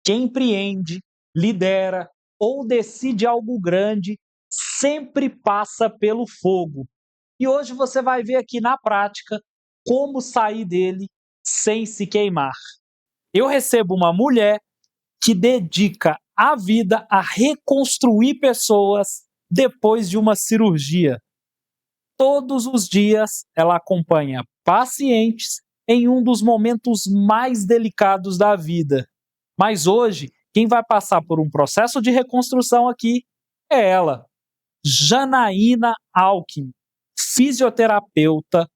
Quem empreende, lidera ou decide algo grande sempre passa pelo fogo. E hoje você vai ver aqui na prática como sair dele sem se queimar. Eu recebo uma mulher que dedica a vida a reconstruir pessoas depois de uma cirurgia. Todos os dias ela acompanha pacientes em um dos momentos mais delicados da vida. Mas hoje, quem vai passar por um processo de reconstrução aqui é ela, Janaína Alckmin, fisioterapeuta,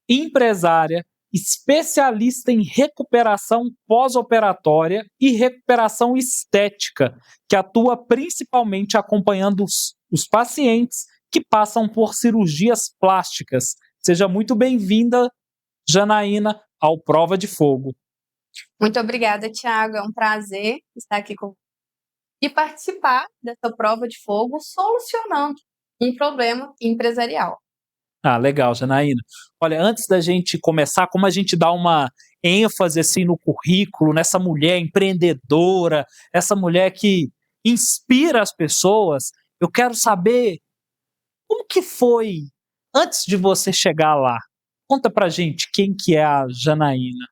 empresária, especialista em recuperação pós-operatória e recuperação estética, que atua principalmente acompanhando os pacientes que passam por cirurgias plásticas. Seja muito bem-vinda, Janaína, ao Prova de Fogo. Muito obrigada, Thiago. É um prazer estar aqui com e participar dessa prova de fogo solucionando um problema empresarial. Ah, legal, Janaína. Olha, antes da gente começar, como a gente dá uma ênfase assim no currículo, nessa mulher empreendedora, essa mulher que inspira as pessoas, eu quero saber como que foi antes de você chegar lá. Conta pra gente quem que é a Janaína.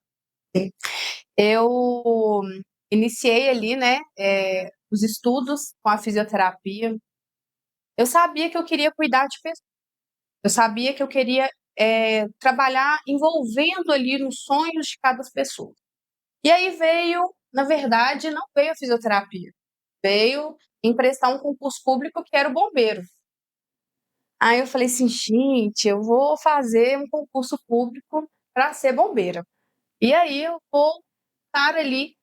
Eu iniciei ali, né, os estudos com a fisioterapia. Eu sabia que eu queria cuidar de pessoas. Eu sabia que eu queria trabalhar envolvendo ali nos sonhos de cada pessoa. E aí veio, na verdade, não veio a fisioterapia. Veio em prestar um concurso público que era o bombeiro. Aí eu falei assim, gente, eu vou fazer um concurso público para ser bombeira. E aí eu vou estar ali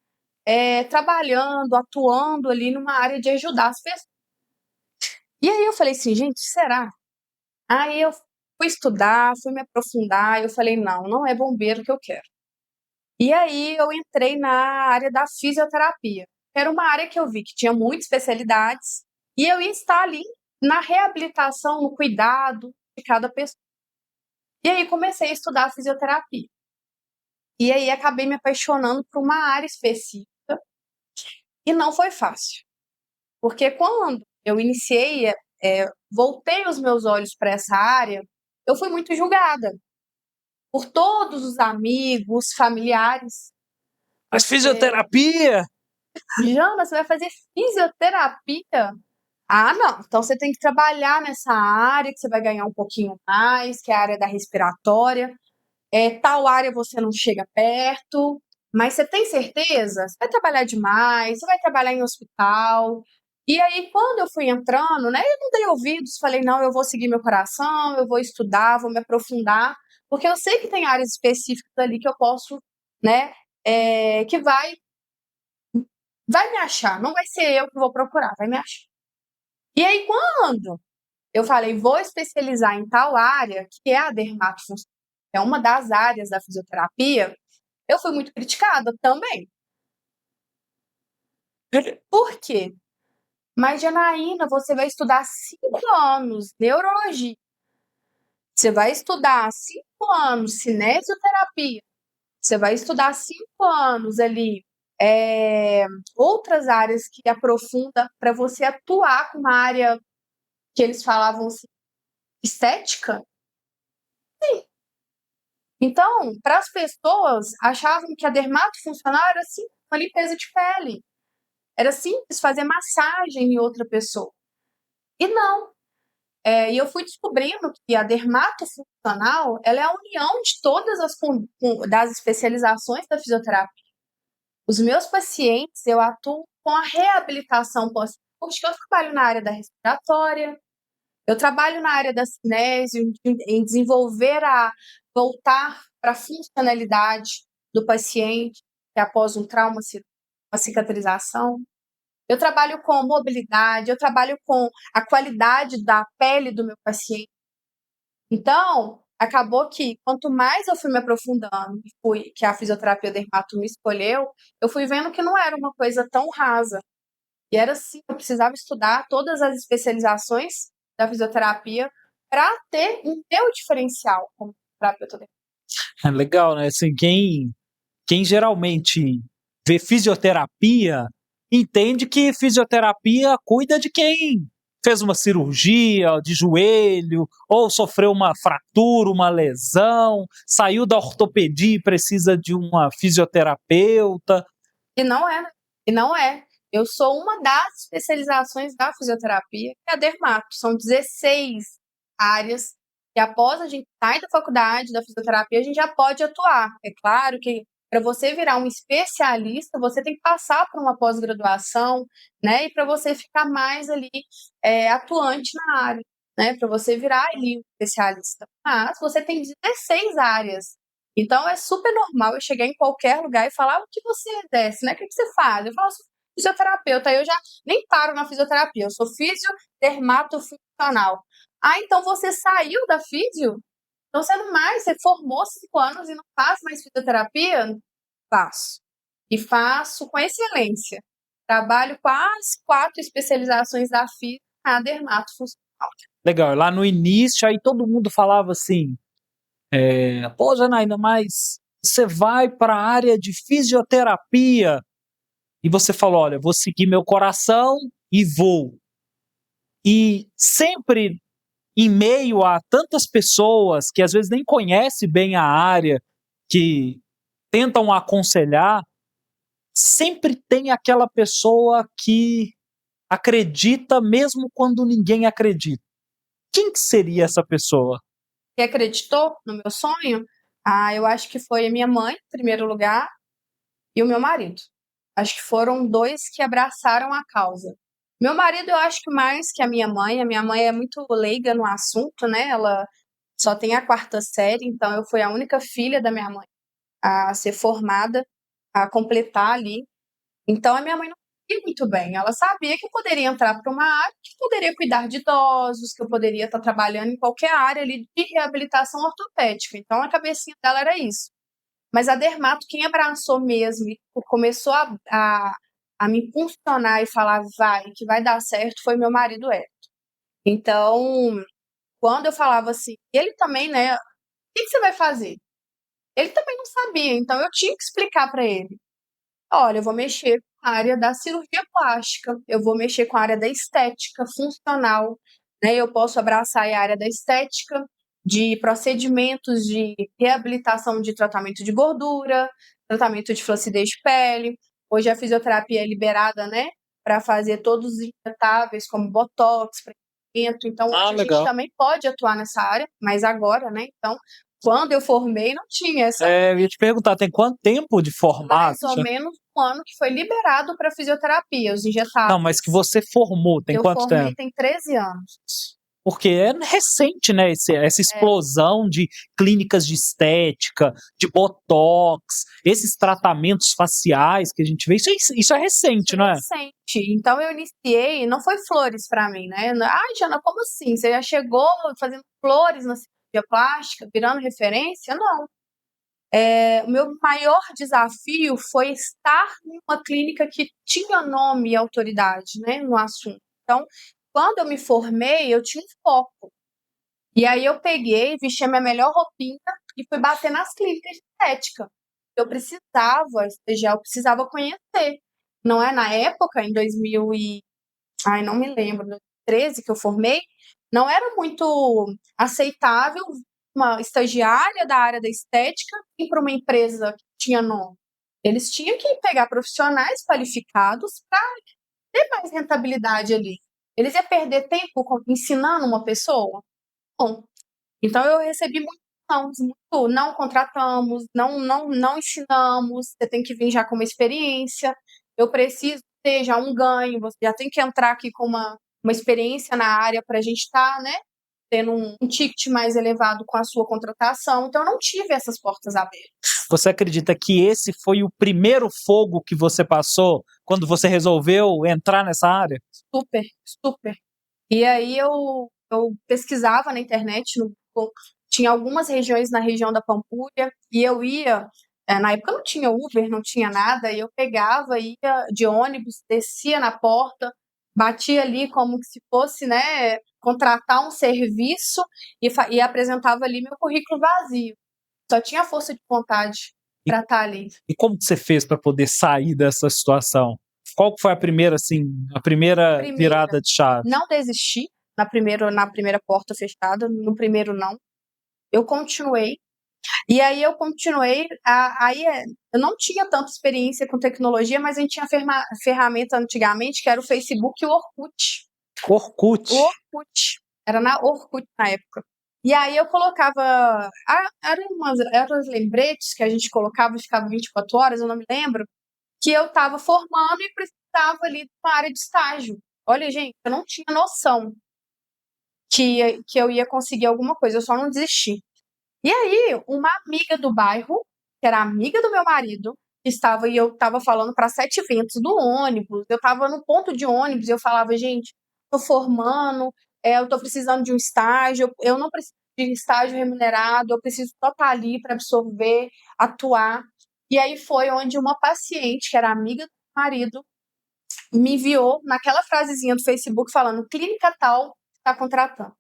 trabalhando, atuando ali numa área de ajudar as pessoas. E aí eu falei assim, gente, será? Aí eu fui estudar, fui me aprofundar, eu falei, não, não é bombeiro que eu quero. E aí eu entrei na área da fisioterapia. Era uma área que eu vi que tinha muitas especialidades e eu ia estar ali na reabilitação, no cuidado de cada pessoa. E aí comecei a estudar fisioterapia. E aí acabei me apaixonando por uma área específica e não foi fácil. Porque quando eu iniciei, voltei os meus olhos para essa área, eu fui muito julgada por todos os amigos, familiares. Mas fisioterapia? Jana, você vai fazer fisioterapia? Ah, não. Então você tem que trabalhar nessa área que você vai ganhar um pouquinho mais, que é a área da respiratória. Tal área você não chega perto, mas você tem certeza? Você vai trabalhar demais, você vai trabalhar em hospital. E aí, quando eu fui entrando, né, eu não dei ouvidos, falei, não, eu vou seguir meu coração, eu vou estudar, vou me aprofundar, porque eu sei que tem áreas específicas ali que eu posso, né, que vai me achar, não vai ser eu que vou procurar, vai me achar. E aí, quando eu falei, vou especializar em tal área, que é a dermatofuncional, é uma das áreas da fisioterapia, eu fui muito criticada também. Por quê? Mas, Janaína, você vai estudar 5 anos neurologia, você vai estudar 5 anos cinesioterapia, você vai estudar 5 anos ali outras áreas que aprofunda para você atuar com uma área que eles falavam assim, estética? Sim. Então, para as pessoas, achavam que a dermatofuncional era simples, uma limpeza de pele. Era simples fazer massagem em outra pessoa. E não. E eu fui descobrindo que a dermatofuncional ela é a união de todas das especializações da fisioterapia. Os meus pacientes, eu atuo com a reabilitação pós-cirúrgica, eu trabalho na área da respiratória, eu trabalho na área da cinésio, em desenvolver voltar para a funcionalidade do paciente, que é após um trauma, uma cicatrização. Eu trabalho com mobilidade, eu trabalho com a qualidade da pele do meu paciente. Então, acabou que quanto mais eu fui me aprofundando que a fisioterapia dermato me escolheu, eu fui vendo que não era uma coisa tão rasa. E era assim, eu precisava estudar todas as especializações da fisioterapia para ter um meu diferencial como terapeuta. É legal, né? Assim, quem geralmente vê fisioterapia entende que fisioterapia cuida de quem fez uma cirurgia de joelho, ou sofreu uma fratura, uma lesão, saiu da ortopedia e precisa de uma fisioterapeuta. E não é, né? E não é. Eu sou uma das especializações da fisioterapia, que é a dermato. São 16 áreas que após a gente sair da faculdade da fisioterapia, a gente já pode atuar. É claro que para você virar um especialista, você tem que passar por uma pós-graduação, né? E para você ficar mais ali atuante na área, né? Para você virar ali um especialista. Mas você tem 16 áreas. Então é super normal eu chegar em qualquer lugar e falar o que você exerce, né? O que você faz? Eu falo, sou fisioterapeuta, aí eu já nem paro na fisioterapia, eu sou fisiodermatofuncional. Ah, então você saiu da fisio? Então você não mais, você formou 5 anos e não faz mais fisioterapia? Faço. E faço com excelência. Trabalho com as 4 especializações da fisio na dermatofuncional. Legal, lá no início aí todo mundo falava assim, pô, Janaína, mas você vai para a área de fisioterapia, e você falou, olha, vou seguir meu coração e vou. E sempre em meio a tantas pessoas que às vezes nem conhecem bem a área, que tentam aconselhar, sempre tem aquela pessoa que acredita mesmo quando ninguém acredita. Quem que seria essa pessoa? Que acreditou no meu sonho? Ah, eu acho que foi a minha mãe, em primeiro lugar, e o meu marido. Acho que foram 2 que abraçaram a causa. Meu marido, eu acho que mais que a minha mãe. A minha mãe é muito leiga no assunto, né? Ela só tem a 4ª série, então eu fui a única filha da minha mãe a ser formada, a completar ali. Então a minha mãe não sabia muito bem. Ela sabia que eu poderia entrar para uma área, que eu poderia cuidar de idosos, que eu poderia estar trabalhando em qualquer área ali de reabilitação ortopédica. Então a cabecinha dela era isso. Mas a dermato, quem abraçou mesmo e começou a me impulsionar e falar, vai, que vai dar certo, foi meu marido Hélio. Então, quando eu falava assim, ele também, né, o que você vai fazer? Ele também não sabia, então eu tinha que explicar para ele. Olha, eu vou mexer com a área da cirurgia plástica, eu vou mexer com a área da estética funcional, né? Eu posso abraçar a área da estética, de procedimentos de reabilitação de tratamento de gordura, tratamento de flacidez de pele. Hoje a fisioterapia é liberada, né, para fazer todos os injetáveis, como botox, preenchimento. Então, hoje a gente também pode atuar nessa área, mas agora, né? Então, quando eu formei, não tinha essa. Eu ia te perguntar, tem quanto tempo de formado? Mais ou menos um ano que foi liberado para fisioterapia, os injetáveis. Não, mas que você formou, tem quanto tempo? Eu formei tem 13 anos. Porque é recente, né, essa explosão de clínicas de estética, de botox, esses tratamentos faciais que a gente vê, isso é recente, não é? Recente. Então eu iniciei, não foi flores para mim, né? Ai, Jana, como assim? Você já chegou fazendo flores na cirurgia plástica, virando referência? Não. O meu maior desafio foi estar numa clínica que tinha nome e autoridade, né, no assunto. Então, quando eu me formei, eu tinha um foco. E aí eu peguei, vesti a minha melhor roupinha e fui bater nas clínicas de estética. Eu precisava estagiar, eu precisava conhecer. Não é na época, em 2000 e... Ai, não me lembro, 2013 que eu formei, não era muito aceitável uma estagiária da área da estética ir para uma empresa que tinha nome. Eles tinham que pegar profissionais qualificados para ter mais rentabilidade ali. Eles iam perder tempo ensinando uma pessoa? Bom, então eu recebi muito, não contratamos, não ensinamos, você tem que vir já com uma experiência, eu preciso ter já um ganho, você já tem que entrar aqui com uma experiência na área para a gente estar, né, tendo um ticket mais elevado com a sua contratação. Então eu não tive essas portas abertas. Você acredita que esse foi o primeiro fogo que você passou quando você resolveu entrar nessa área? Super, super. E aí eu pesquisava na internet, tinha algumas regiões na região da Pampulha, e eu ia, na época não tinha Uber, não tinha nada, e eu pegava, ia de ônibus, descia na porta, batia ali como se fosse, né, contratar um serviço e apresentava ali meu currículo vazio. Só tinha força de vontade para estar ali. E como que você fez para poder sair dessa situação? Qual que foi a primeira, assim, virada de chave? Não desisti na primeira porta fechada, no primeiro não. Eu continuei. E aí eu continuei, eu não tinha tanta experiência com tecnologia, mas a gente tinha ferramenta antigamente, que era o Facebook e o Orkut. Orkut? O Orkut. Era na Orkut na época. E aí eu colocava, eram os lembretes que a gente colocava, ficava 24 horas, eu não me lembro, que eu estava formando e precisava ali de uma área de estágio. Olha, gente, eu não tinha noção que eu ia conseguir alguma coisa, eu só não desisti. E aí, uma amiga do bairro, que era amiga do meu marido, e eu estava falando para 7 eventos do ônibus, eu estava no ponto de ônibus e eu falava, gente, estou formando, eu estou precisando de um estágio, eu não preciso de estágio remunerado, eu preciso só estar ali para absorver, atuar. E aí foi onde uma paciente, que era amiga do marido, me enviou naquela frasezinha do Facebook falando, clínica tal está contratando.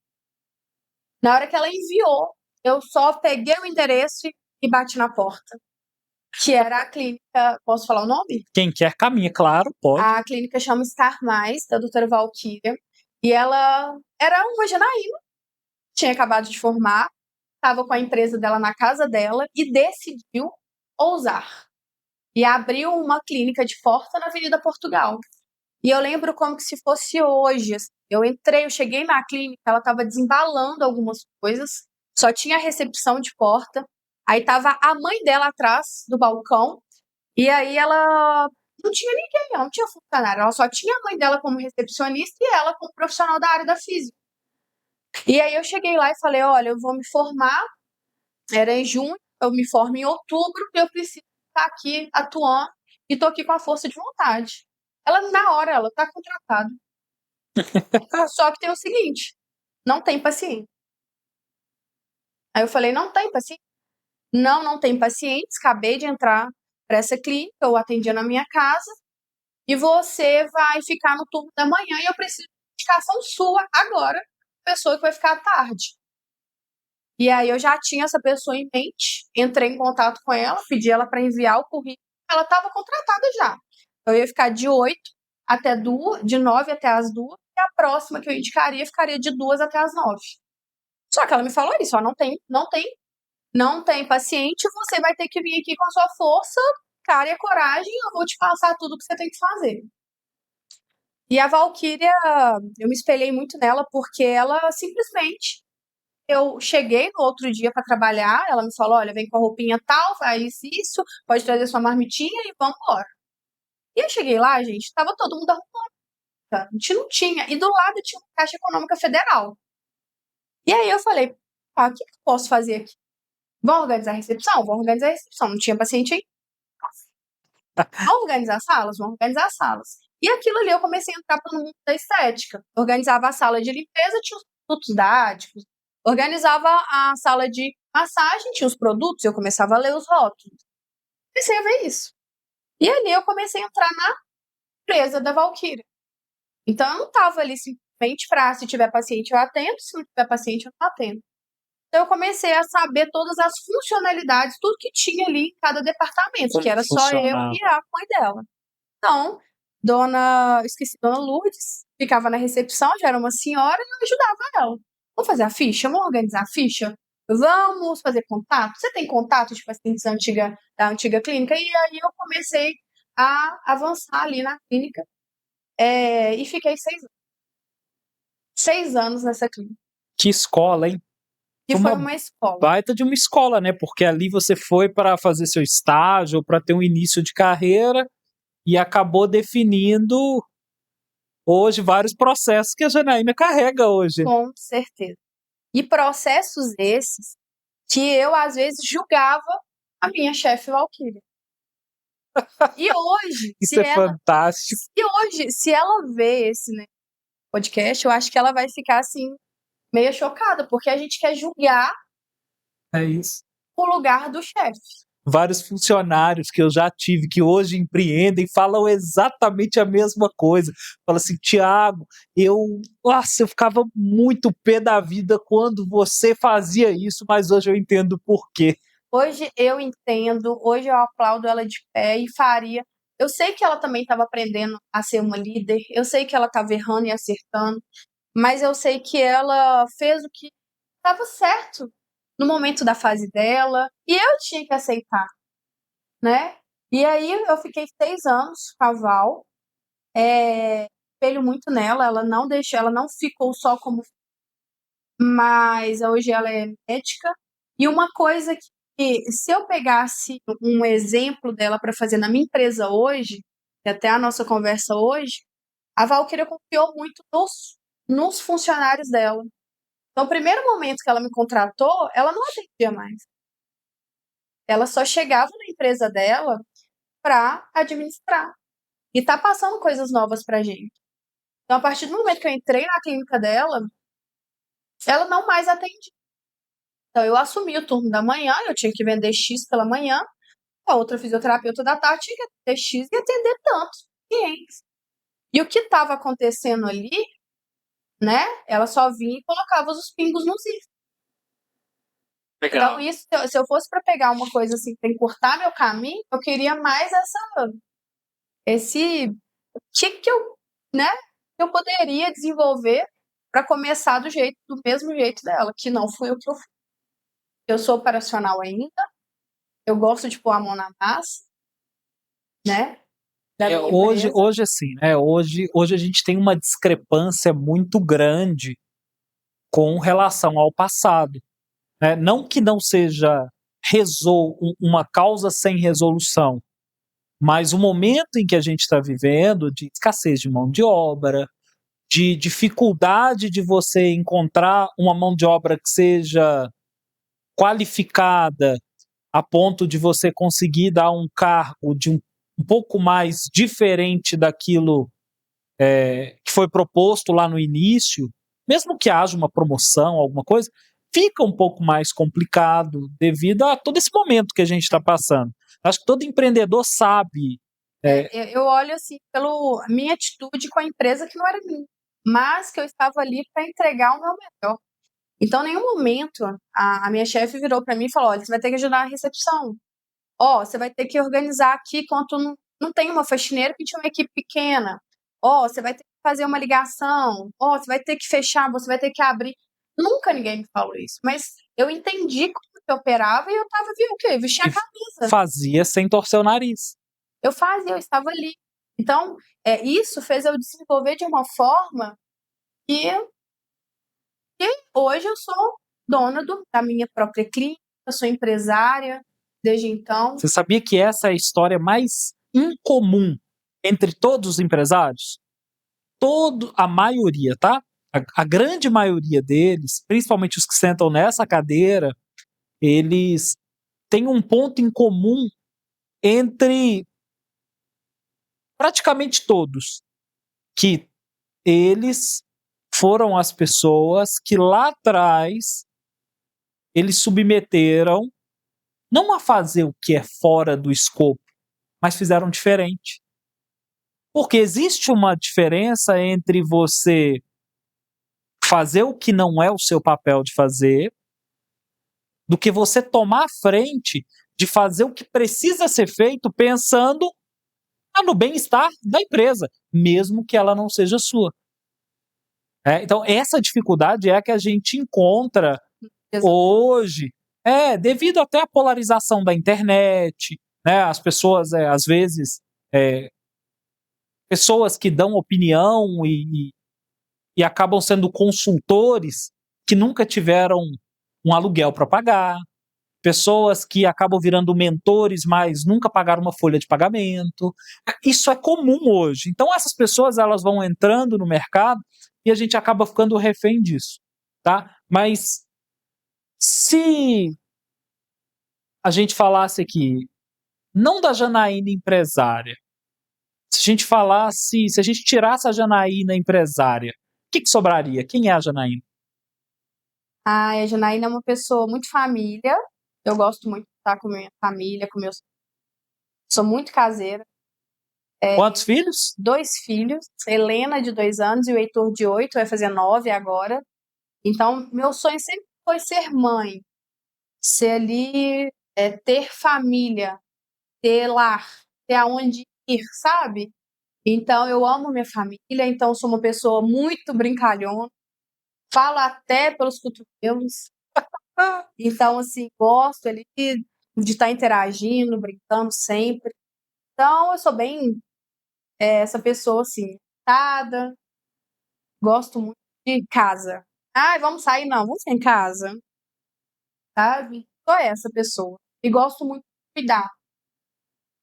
Na hora que ela enviou, eu só peguei o endereço e bati na porta. Que era a clínica... Posso falar o nome? Quem quer caminha, claro, pode. A clínica chama Star Mais, da doutora Valquíria. E ela era uma janaína, tinha acabado de formar, estava com a empresa dela na casa dela e decidiu ousar. E abriu uma clínica de porta na Avenida Portugal. E eu lembro como que se fosse hoje. Assim. Eu cheguei na clínica, ela estava desembalando algumas coisas, só tinha recepção de porta, aí tava a mãe dela atrás do balcão, e aí ela não tinha ninguém, não tinha funcionário, ela só tinha a mãe dela como recepcionista e ela como profissional da área da física. E aí eu cheguei lá e falei, olha, eu vou me formar, era em junho, eu me formo em outubro, eu preciso estar aqui atuando e tô aqui com a força de vontade. Ela, na hora, ela tá contratada. Só que tem o seguinte, não tem paciente. Aí eu falei, não tem paciente? Não tem pacientes, acabei de entrar para essa clínica, eu atendia na minha casa, e você vai ficar no turno da manhã e eu preciso de indicação sua agora, pessoa que vai ficar à tarde. E aí eu já tinha essa pessoa em mente, entrei em contato com ela, pedi ela para enviar o currículo, ela estava contratada já. Eu ia ficar de 8 até 2, de 9 até as 2, e a próxima que eu indicaria ficaria de 2 até as 9. Só que ela me falou isso, ó, não tem paciente, você vai ter que vir aqui com a sua força, cara e a coragem, eu vou te passar tudo que você tem que fazer. E a Valquíria, eu me espelhei muito nela, porque ela simplesmente, eu cheguei no outro dia para trabalhar, ela me falou, olha, vem com a roupinha tal, faz isso, pode trazer sua marmitinha e vamos embora. E eu cheguei lá, gente, tava todo mundo arrumando. A gente não tinha. E do lado tinha uma Caixa Econômica Federal. E aí eu falei, o que eu posso fazer aqui? Vamos organizar a recepção? Vamos organizar a recepção. Não tinha paciente aí? Vamos organizar as salas? Vamos organizar as salas. E aquilo ali eu comecei a entrar para o mundo da estética. Organizava a sala de limpeza, tinha os produtos dáticos. Organizava a sala de massagem, tinha os produtos, eu começava a ler os rótulos. Comecei a ver isso. E ali eu comecei a entrar na empresa da Valquíria. Então eu não estava ali simplesmente para se tiver paciente eu atendo, se não tiver paciente eu não atendo. Então eu comecei a saber todas as funcionalidades, tudo que tinha ali em cada departamento, Como que era só eu e a mãe dela. Então, dona Lourdes, ficava na recepção, já era uma senhora, e eu ajudava ela. Vamos fazer a ficha? Vamos organizar a ficha? Vamos fazer contato? Você tem contato de pacientes da antiga clínica? E aí eu comecei a avançar ali na clínica e fiquei 6 anos. 6 anos nessa clínica. Que escola, hein? E foi uma escola. Baita de uma escola, né? Porque ali você foi para fazer seu estágio, para ter um início de carreira e acabou definindo hoje vários processos que a Janaína carrega hoje. Com certeza. E processos esses que eu, às vezes, julgava a minha chefe Valquíria. E hoje... Isso é fantástico. E hoje, se ela vê esse podcast, eu acho que ela vai ficar, assim, meio chocada, porque a gente quer julgar o lugar do chefe. Vários funcionários que eu já tive, que hoje empreendem, falam exatamente a mesma coisa. Falam assim, Thiago, eu ficava muito pé da vida quando você fazia isso, mas hoje eu entendo o porquê. Hoje eu entendo, hoje eu aplaudo ela de pé e faria eu sei que ela também estava aprendendo a ser uma líder, eu sei que ela estava errando e acertando, mas eu sei que ela fez o que estava certo no momento da fase dela, e eu tinha que aceitar, né? E aí eu fiquei 6 anos com a Val, espelho muito nela, ela não deixou, ela não ficou só como, mas hoje ela é médica. E uma coisa que, se eu pegasse um exemplo dela para fazer na minha empresa hoje, que até a nossa conversa hoje, a Valquíria confiou muito nos funcionários dela. Então, o primeiro momento que ela me contratou, ela não atendia mais. Ela só chegava na empresa dela para administrar. E tá passando coisas novas pra gente. Então, a partir do momento que eu entrei na clínica dela, ela não mais atendia. Então, eu assumi o turno da manhã, eu tinha que vender X pela manhã, a outra fisioterapeuta da tarde tinha que atender X e atender tantos clientes. E o que estava acontecendo ali, né? Ela só vinha e colocava os pingos nos is. Então, isso, se eu fosse para pegar uma coisa assim, para encurtar meu caminho, eu queria mais esse que eu, né, que eu poderia desenvolver para começar do mesmo jeito dela, que não foi o que eu fiz. Eu sou operacional ainda, eu gosto de pôr a mão na massa, né? Hoje assim, né? Hoje a gente tem uma discrepância muito grande com relação ao passado, né? Não que não seja uma causa sem resolução, mas o momento em que a gente está vivendo de escassez de mão de obra, de dificuldade de você encontrar uma mão de obra que seja qualificada a ponto de você conseguir dar um cargo de um pouco mais diferente daquilo que foi proposto lá no início, mesmo que haja uma promoção, alguma coisa, fica um pouco mais complicado devido a todo esse momento que a gente está passando. Acho que todo empreendedor sabe. Eu olho assim pela minha atitude com a empresa que não era minha, mas que eu estava ali para entregar o meu melhor. Então, em nenhum momento, a minha chefe virou para mim e falou: olha, você vai ter que ajudar a recepção. Ó, você vai ter que organizar aqui quando não tem uma faxineira que tinha uma equipe pequena. Ó, você vai ter que fazer uma ligação. Ó, você vai ter que fechar, você vai ter que abrir. Nunca ninguém me falou isso, mas eu entendi como que eu operava e eu estava o quê? Vestia a camisa. Fazia sem torcer o nariz. Eu fazia, eu estava ali. Então, isso fez eu desenvolver de uma forma que hoje eu sou dona da minha própria clínica, eu sou empresária desde então. Você sabia que essa é a história mais incomum entre todos os empresários? A maioria, tá? A grande maioria deles, principalmente os que sentam nessa cadeira, eles têm um ponto em comum entre praticamente todos, que eles foram as pessoas que lá atrás eles submeteram não a fazer o que é fora do escopo, mas fizeram diferente. Porque existe uma diferença entre você fazer o que não é o seu papel de fazer, do que você tomar a frente de fazer o que precisa ser feito pensando no bem-estar da empresa, mesmo que ela não seja sua. Então, essa dificuldade é a que a gente encontra hoje, devido até à polarização da internet, né? As pessoas, às vezes, pessoas que dão opinião e acabam sendo consultores que nunca tiveram um aluguel para pagar, pessoas que acabam virando mentores, mas nunca pagaram uma folha de pagamento. Isso é comum hoje. Então essas pessoas elas vão entrando no mercado e a gente acaba ficando refém disso, tá? Mas se a gente falasse aqui, não da Janaína empresária, se a gente tirasse a Janaína empresária, o que sobraria? Quem é a Janaína? A Janaína é uma pessoa muito família. Eu gosto muito de estar com minha família, com meus. Sou muito caseira. Quantos filhos? 2 filhos. Helena, de 2 anos, e o Heitor, de 8, vai fazer 9 agora. Então, meu sonho sempre foi ser mãe. Ser ali, ter família, ter lar, ter aonde sabe? Então, eu amo minha família, então sou uma pessoa muito brincalhona, falo até pelos cotovelos. Então, assim, gosto ali de estar interagindo, brincando sempre. Então, eu sou bem essa pessoa, assim, agitada, gosto muito de casa. Ai, vamos sair? Não, vamos ficar em casa, sabe? Sou essa pessoa. E gosto muito de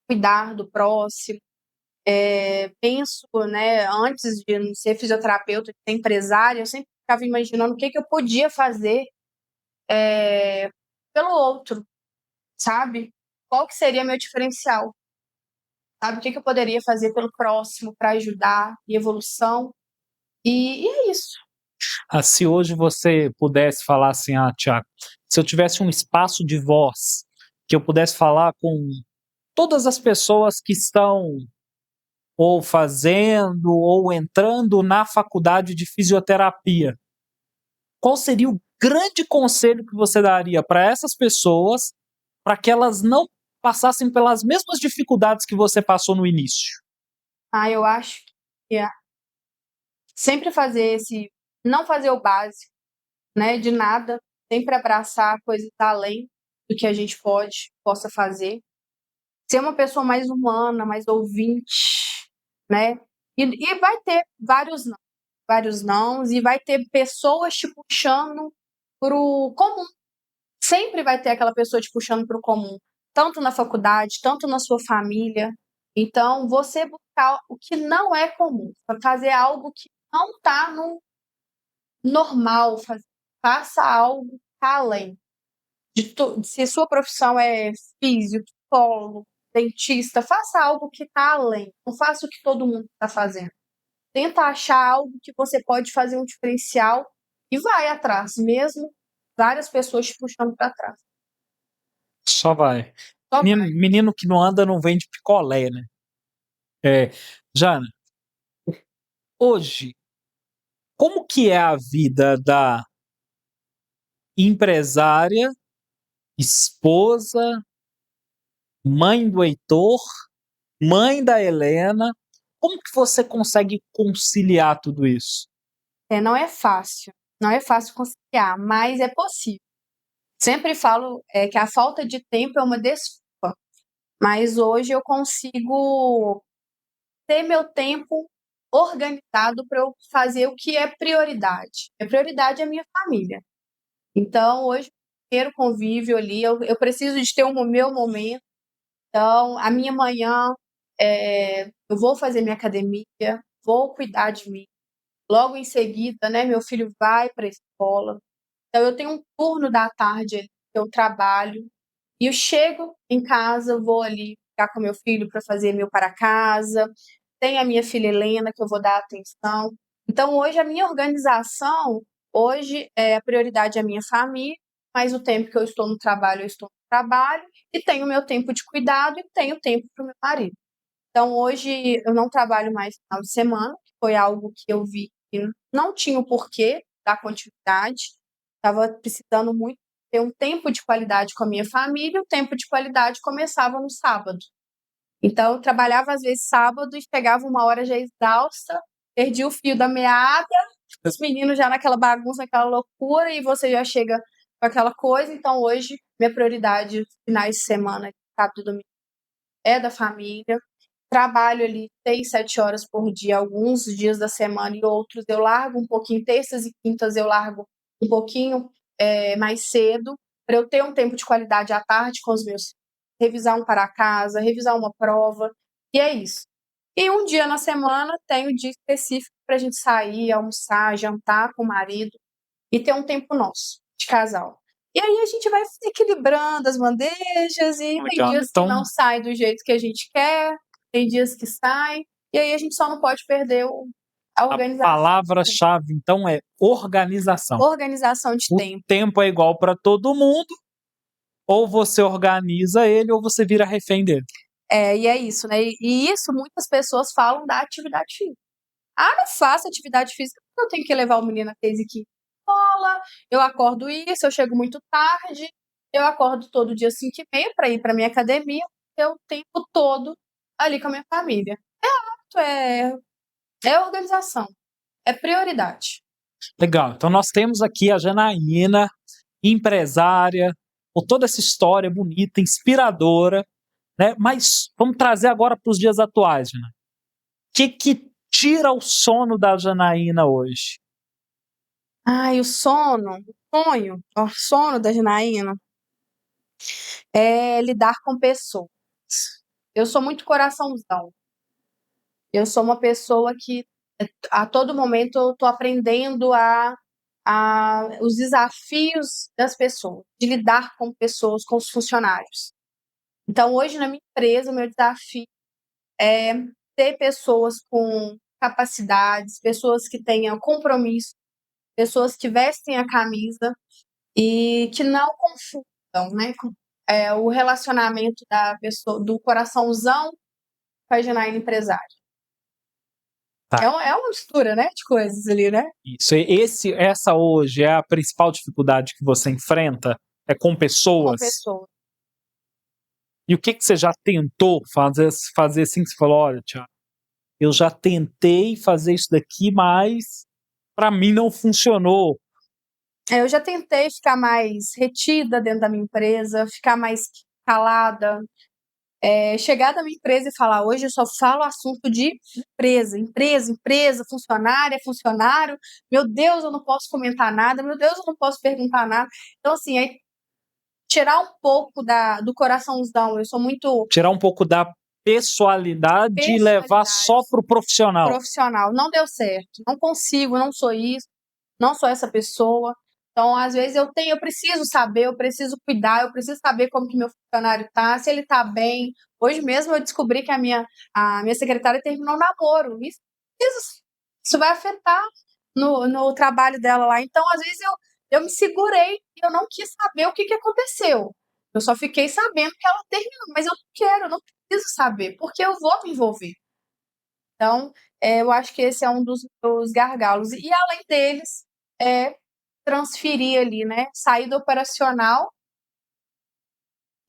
cuidar do próximo. Penso, né, antes de ser fisioterapeuta, de ser empresária, eu sempre ficava imaginando o que eu podia fazer pelo outro, sabe? Qual que seria meu diferencial? Sabe? O que eu poderia fazer pelo próximo para ajudar em evolução? E é isso. Se hoje você pudesse falar assim, Tiago, se eu tivesse um espaço de voz, que eu pudesse falar com todas as pessoas que estão ou fazendo ou entrando na faculdade de fisioterapia, qual seria o grande conselho que você daria para essas pessoas para que elas não passassem pelas mesmas dificuldades que você passou no início? Eu acho que sempre não fazer o básico, né, de nada, sempre abraçar coisas além do que a gente possa fazer, ser uma pessoa mais humana, mais ouvinte, né, e vai ter vários nãos, e vai ter pessoas te puxando pro comum, sempre vai ter aquela pessoa te puxando pro comum, tanto na faculdade, tanto na sua família. Então, você buscar o que não é comum, fazer algo que não está no normal, faça algo que tá além. Se sua profissão é físio, psicólogo, dentista, faça algo que está além. Não faça o que todo mundo está fazendo. Tenta achar algo que você pode fazer um diferencial e vai atrás, mesmo várias pessoas te puxando para trás. Só vai. Só vai. Menino que não anda não vende picolé, né? Jana, hoje, como que é a vida da empresária, esposa, mãe do Heitor, mãe da Helena? Como que você consegue conciliar tudo isso? Não é fácil. Não é fácil conciliar, mas é possível. Sempre falo que a falta de tempo é uma desculpa, mas hoje eu consigo ter meu tempo organizado para eu fazer o que é prioridade. A prioridade é a minha família. Então, hoje, ter o convívio ali, eu preciso de ter o meu momento. Então, a minha manhã, eu vou fazer minha academia, vou cuidar de mim. Logo em seguida, né, meu filho vai para a escola. Então, eu tenho um turno da tarde ali que eu trabalho. E eu chego em casa, vou ali ficar com meu filho para fazer meu para casa. Tem a minha filha Helena, que eu vou dar atenção. Então, hoje, a minha organização, hoje, a prioridade é a minha família, mas o tempo que eu estou no trabalho, eu estou no trabalho, e tenho o meu tempo de cuidado e tenho tempo para o meu marido. Então, hoje, eu não trabalho mais no final de semana, que foi algo que eu vi que não tinha o porquê dar continuidade, estava precisando muito ter um tempo de qualidade com a minha família, o tempo de qualidade começava no sábado. Então, eu trabalhava às vezes sábado e chegava uma hora já exausta, perdi o fio da meada, os meninos já naquela bagunça, naquela loucura, e você já chega com aquela coisa. Então, hoje, minha prioridade, finais de semana, sábado e domingo, é da família. Trabalho ali 6, 7 horas por dia, alguns dias da semana, e outros eu largo um pouquinho, terças e quintas eu largo um pouquinho mais cedo, para eu ter um tempo de qualidade à tarde com os meus filhos, revisar um para casa, revisar uma prova, e é isso. E um dia na semana tem o dia específico para a gente sair, almoçar, jantar com o marido e ter um tempo nosso, de casal. E aí a gente vai equilibrando as bandejas e tem dias que não sai do jeito que a gente quer, tem dias que sai, e aí a gente só não pode perder a organização. A palavra-chave, então, é organização. Organização de tempo. O tempo é igual para todo mundo, ou você organiza ele, ou você vira refém dele. E é isso, né? E isso muitas pessoas falam da atividade física. Não faço atividade física porque eu tenho que levar o menino até aqui escola, eu acordo isso, eu chego muito tarde, eu acordo todo dia 5h30 para ir para minha academia, eu o tempo todo ali com a minha família. É, é organização, é prioridade. Legal. Então nós temos aqui a Janaína, empresária, com toda essa história bonita, inspiradora, né? Mas vamos trazer agora para os dias atuais, Janaína. O que tira o sono da Janaína hoje? Ai, o sonho, o sono da Janaína é lidar com pessoas. Eu sou muito coraçãozão. Eu sou uma pessoa que a todo momento eu tô aprendendo os desafios das pessoas, de lidar com pessoas, com os funcionários. Então, hoje na minha empresa, o meu desafio é ter pessoas com capacidades, pessoas que tenham compromisso, pessoas que vestem a camisa e que não confundam, né, o relacionamento da pessoa, do coraçãozão com a Janaína empresária. Tá. É uma mistura, né, de coisas ali, né? Isso. Essa hoje é a principal dificuldade que você enfrenta? É com Com pessoas? pessoas. E o que você já tentou fazer assim que você falou, olha, Thiago, eu já tentei fazer isso daqui, mas para mim não funcionou. Eu já tentei ficar mais retida dentro da minha empresa, ficar mais calada, chegar da minha empresa e falar: hoje eu só falo assunto de empresa, funcionário, meu Deus, eu não posso comentar nada, meu Deus, eu não posso perguntar nada. Então, assim, aí tirar um pouco do coraçãozão, eu sou muito Tirar um pouco da pessoalidade e levar só pessoalidade, pro profissional. profissional, não deu certo, não consigo, não sou isso, não sou essa pessoa. Então, às vezes eu preciso saber, eu preciso cuidar, eu preciso saber como que meu funcionário tá, se ele tá bem. Hoje mesmo eu descobri que a minha secretária terminou o namoro. Isso vai afetar no trabalho dela lá. Então, às vezes eu me segurei e eu não quis saber o que aconteceu. Eu só fiquei sabendo que ela terminou, mas eu não quero, eu não preciso saber, porque eu vou me envolver. Então, eu acho que esse é um dos meus gargalos. E além deles, é transferir ali, né? Sair do operacional,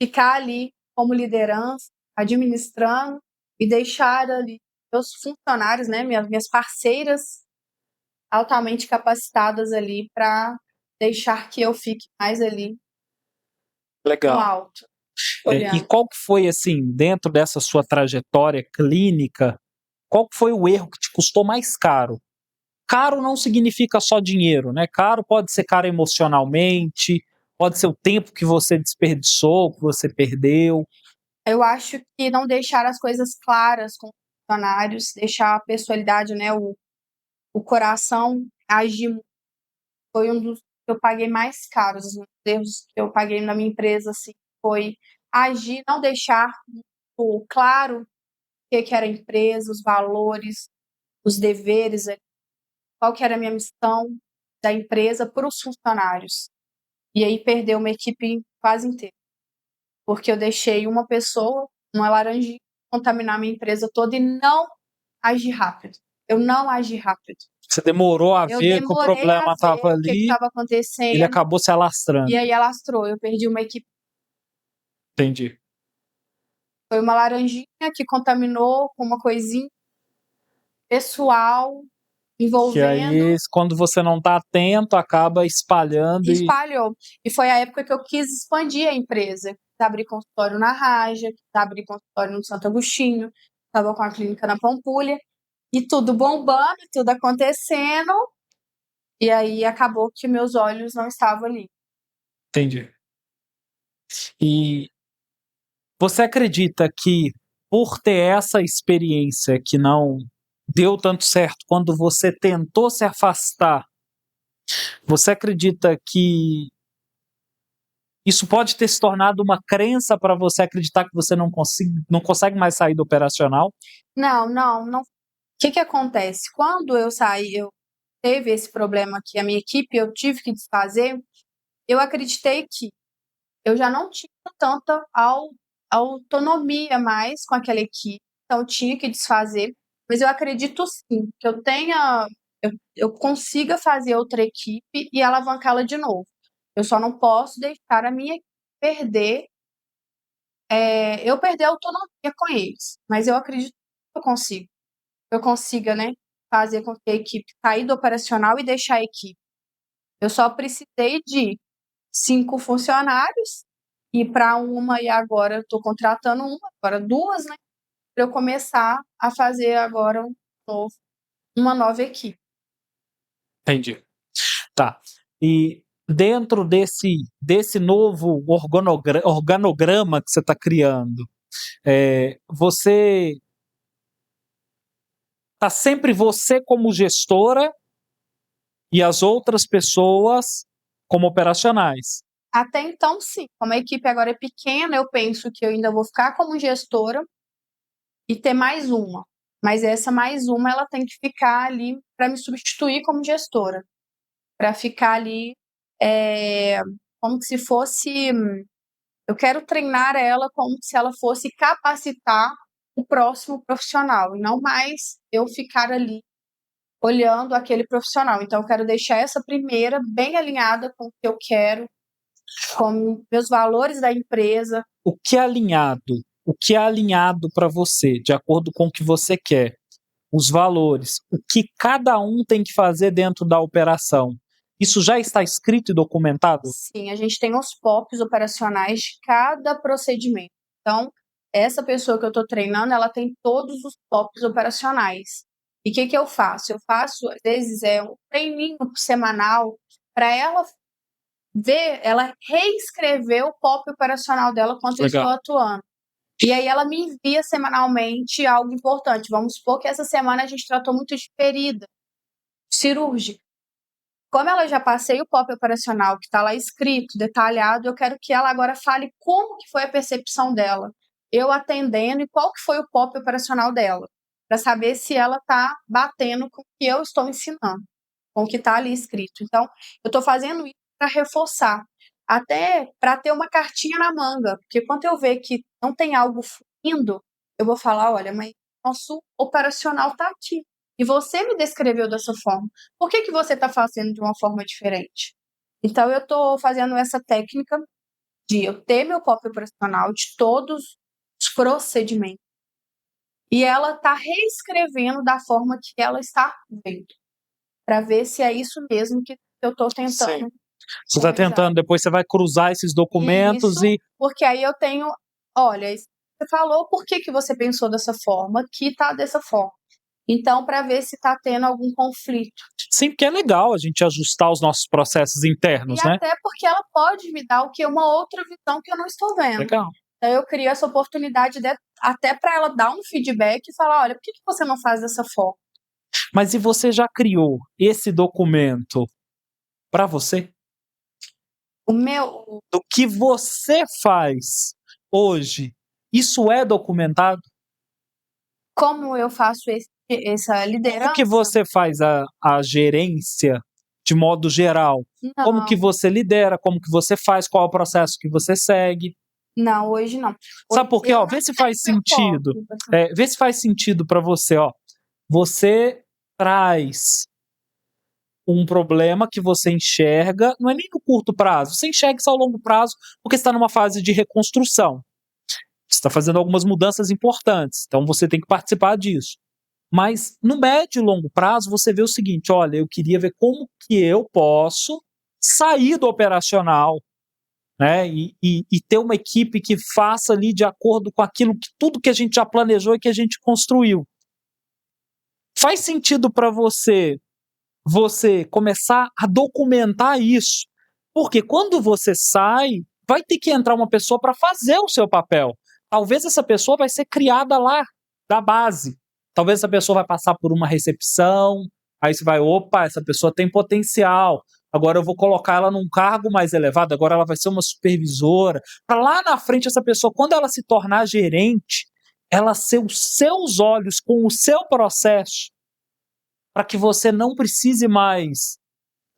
ficar ali como liderança, administrando e deixar ali meus funcionários, né? Minhas parceiras altamente capacitadas ali para deixar que eu fique mais ali no Legal. alto, E olhando. qual que foi, assim, dentro dessa sua trajetória clínica, qual que foi o erro que te custou mais caro? Caro não significa só dinheiro, né? Caro pode ser caro emocionalmente, pode ser o tempo que você desperdiçou, que você perdeu. Eu acho que não deixar as coisas claras com os funcionários, deixar a pessoalidade, né? O coração agir foi um dos que eu paguei mais caros. Os erros que eu paguei na minha empresa, assim, foi agir, não deixar muito claro o que era a empresa, os valores, os deveres, qual que era a minha missão da empresa para os funcionários. E aí perdeu uma equipe quase inteira, porque eu deixei uma pessoa, uma laranjinha, contaminar minha empresa toda e não agi rápido. Eu não agi rápido. Você demorou a Eu ver que o demorei a problema estava ver o que ali, estava ele acontecendo acabou se alastrando. e aí alastrou. Eu perdi uma equipe. Entendi. Foi uma laranjinha que contaminou com uma coisinha pessoal, Que envolvendo aí, quando você não está atento, acaba espalhando e e espalhou. E foi a época que eu quis expandir a empresa. Quis abrir consultório na Raja, quis abrir consultório no Santo Agostinho, estava com a clínica na Pampulha, e tudo bombando, tudo acontecendo, e aí acabou que meus olhos não estavam ali. entendi. E você acredita que por ter essa experiência que não deu tanto certo, quando você tentou se afastar, você acredita que isso pode ter se tornado uma crença para você acreditar que você não consegue mais sair do operacional? Não. O que acontece? Quando eu saí, eu teve esse problema que a minha equipe eu tive que desfazer, eu acreditei que eu já não tinha tanta autonomia mais com aquela equipe, então eu tinha que desfazer, mas eu acredito sim que eu consiga fazer outra equipe e alavancá-la de novo. Eu só não posso deixar a minha equipe perder eu perder a autonomia com eles, mas eu acredito que eu consiga, né, fazer com que a equipe sair do operacional e deixar a equipe. Eu só precisei de 5 funcionários, ir para uma e agora eu estou contratando agora 2, né, para eu começar a fazer agora uma nova equipe. Entendi. Tá. E dentro desse novo organograma que você está criando, você tá sempre você como gestora e as outras pessoas como operacionais. Até então, sim. Como a equipe agora é pequena, eu penso que eu ainda vou ficar como gestora e ter mais uma. Mas essa mais uma, ela tem que ficar ali para me substituir como gestora. Para ficar ali como se fosse. Eu quero treinar ela como se ela fosse capacitar o próximo profissional, e não mais eu ficar ali olhando aquele profissional. Então, eu quero deixar essa primeira bem alinhada com o que eu quero, com meus valores da empresa. O que é alinhado para você, de acordo com o que você quer, os valores, o que cada um tem que fazer dentro da operação. Isso já está escrito e documentado? Sim, a gente tem os POPs operacionais de cada procedimento. Então, essa pessoa que eu estou treinando, ela tem todos os POPs operacionais. E o que eu faço? Eu faço, às vezes, um treininho semanal para ela ver, ela reescrever o POP operacional dela quando eu estou atuando. E aí ela me envia semanalmente algo importante. Vamos supor que essa semana a gente tratou muito de ferida cirúrgica. Como ela já passei o POP operacional, que está lá escrito, detalhado, eu quero que ela agora fale como que foi a percepção dela, eu atendendo, e qual que foi o POP operacional dela, para saber se ela está batendo com o que eu estou ensinando, com o que está ali escrito. Então, eu estou fazendo isso para reforçar, até para ter uma cartinha na manga, porque quando eu ver que não tem algo fluindo, eu vou falar, olha, mas nosso operacional está aqui. E você me descreveu dessa forma. Por que você está fazendo de uma forma diferente? Então, eu estou fazendo essa técnica de eu ter meu POP operacional de todos os procedimentos. E ela está reescrevendo da forma que ela está vendo. Para ver se é isso mesmo que eu estou tentando. Sim. Você está tentando, depois você vai cruzar esses documentos isso, porque aí eu tenho, olha, você falou, por que você pensou dessa forma, que está dessa forma. Então, para ver se está tendo algum conflito. Sim, porque é legal a gente ajustar os nossos processos internos, e né? Até porque ela pode me dar uma outra visão que eu não estou vendo. Legal. Então, eu crio essa oportunidade até para ela dar um feedback e falar, olha, por que você não faz dessa forma? Mas e você já criou esse documento para você? Do que você faz hoje, isso é documentado? Como eu faço essa liderança? Como que você faz a gerência de modo geral? Não. Como que você lidera? Como que você faz? Qual é o processo que você segue? Não, hoje não. Sabe por quê? Vê se faz sentido. Vê se faz sentido para você. Você traz um problema que você enxerga, não é nem no curto prazo, você enxerga isso ao longo prazo porque está numa fase de reconstrução. Você está fazendo algumas mudanças importantes, então você tem que participar disso. Mas no médio e longo prazo você vê o seguinte, olha, eu queria ver como que eu posso sair do operacional, né, e ter uma equipe que faça ali de acordo com tudo que a gente já planejou e que a gente construiu. Faz sentido para você começar a documentar isso. Porque quando você sai, vai ter que entrar uma pessoa para fazer o seu papel. Talvez essa pessoa vai ser criada lá, da base. Talvez essa pessoa vai passar por uma recepção, aí você vai, opa, essa pessoa tem potencial, agora eu vou colocar ela num cargo mais elevado, agora ela vai ser uma supervisora. Para lá na frente, essa pessoa, quando ela se tornar gerente, ela ser os seus olhos com o seu processo, para que você não precise mais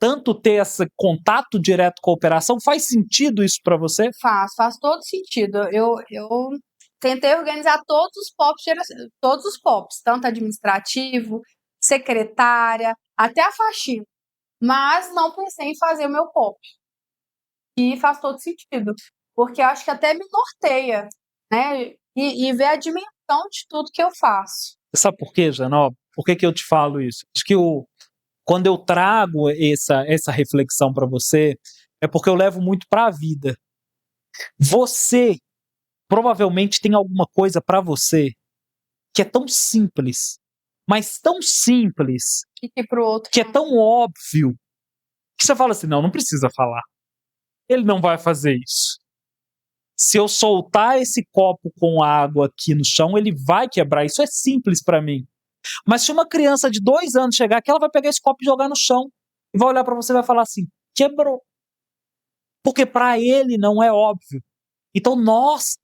tanto ter esse contato direto com a operação. Faz sentido isso para você? Faz todo sentido. Eu tentei organizar todos os POPs, tanto administrativo, secretária, até a faxina, mas não pensei em fazer o meu POP. E faz todo sentido, porque eu acho que até me norteia né? E ver a dimensão de tudo que eu faço. Sabe por quê, Janob? Por que eu te falo isso? Acho que quando eu trago essa reflexão para você, é porque eu levo muito para a vida. Você provavelmente tem alguma coisa para você que é tão simples, mas tão simples, E que pro outro que é tão óbvio, que você fala assim, não precisa falar. Ele não vai fazer isso. Se eu soltar esse copo com água aqui no chão, ele vai quebrar. Isso é simples para mim. Mas se uma criança de 2 anos chegar aqui, ela vai pegar esse copo e jogar no chão. E vai olhar para você e vai falar assim, quebrou. Porque para ele não é óbvio. Então nós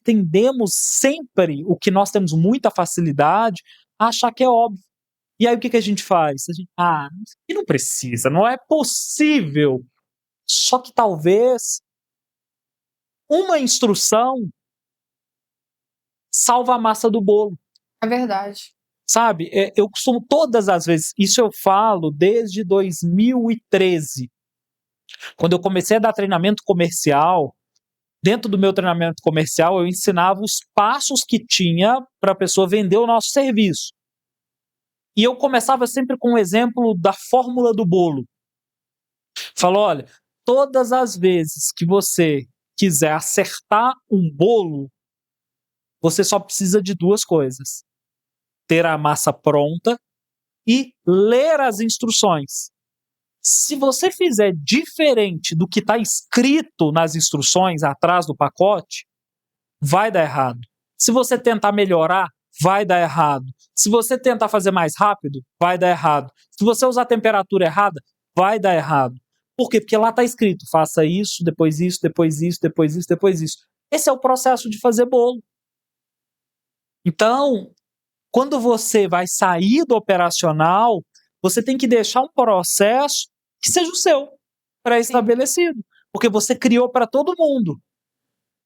tendemos sempre, o que nós temos muita facilidade, a achar que é óbvio. E aí o que a gente faz? E não precisa, não é possível. Só que talvez uma instrução salva a massa do bolo. É verdade. Sabe, eu costumo todas as vezes, isso eu falo desde 2013, quando eu comecei a dar treinamento comercial. Dentro do meu treinamento comercial, eu ensinava os passos que tinha para a pessoa vender o nosso serviço. E eu começava sempre com o exemplo da fórmula do bolo. Falo, olha, todas as vezes que você quiser acertar um bolo, você só precisa de 2 coisas: ter a massa pronta e ler as instruções. Se você fizer diferente do que está escrito nas instruções atrás do pacote, vai dar errado. Se você tentar melhorar, vai dar errado. Se você tentar fazer mais rápido, vai dar errado. Se você usar a temperatura errada, vai dar errado. Por quê? Porque lá está escrito, faça isso, depois isso, depois isso, depois isso, depois isso. Esse é o processo de fazer bolo. Então, quando você vai sair do operacional, você tem que deixar um processo que seja o seu, pré-estabelecido, porque você criou para todo mundo.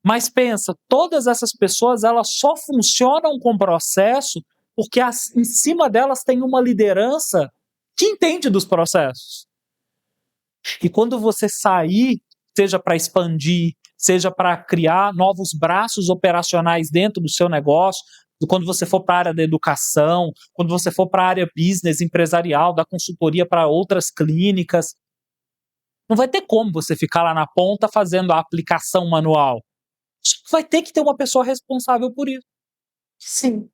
Mas pensa, todas essas pessoas, elas só funcionam com processo porque em cima delas tem uma liderança que entende dos processos. E quando você sair, seja para expandir, seja para criar novos braços operacionais dentro do seu negócio, quando você for para a área da educação, quando você for para a área business, empresarial, da consultoria para outras clínicas, não vai ter como você ficar lá na ponta fazendo a aplicação manual. Vai ter que ter uma pessoa responsável por isso. Sim.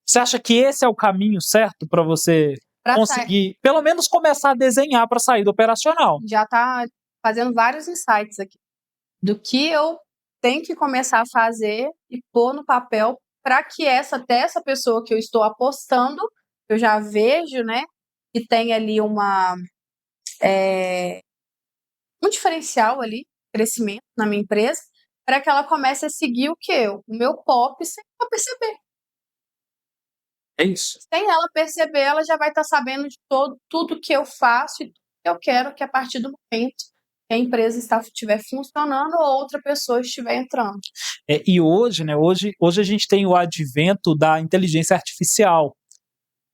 Você acha que esse é o caminho certo para você conseguir, pelo menos começar a desenhar para sair do operacional? Já está fazendo vários insights aqui do que eu tenho que começar a fazer e pôr no papel para que até essa pessoa que eu estou apostando, eu já vejo, né, que tem ali um diferencial ali, crescimento na minha empresa, para que ela comece a seguir o quê? O meu POP sem ela perceber. É isso. Sem ela perceber, ela já vai estar sabendo de tudo que eu faço e tudo que eu quero, que a partir do momento que a empresa estiver funcionando ou outra pessoa estiver entrando. E hoje, né, hoje a gente tem o advento da inteligência artificial.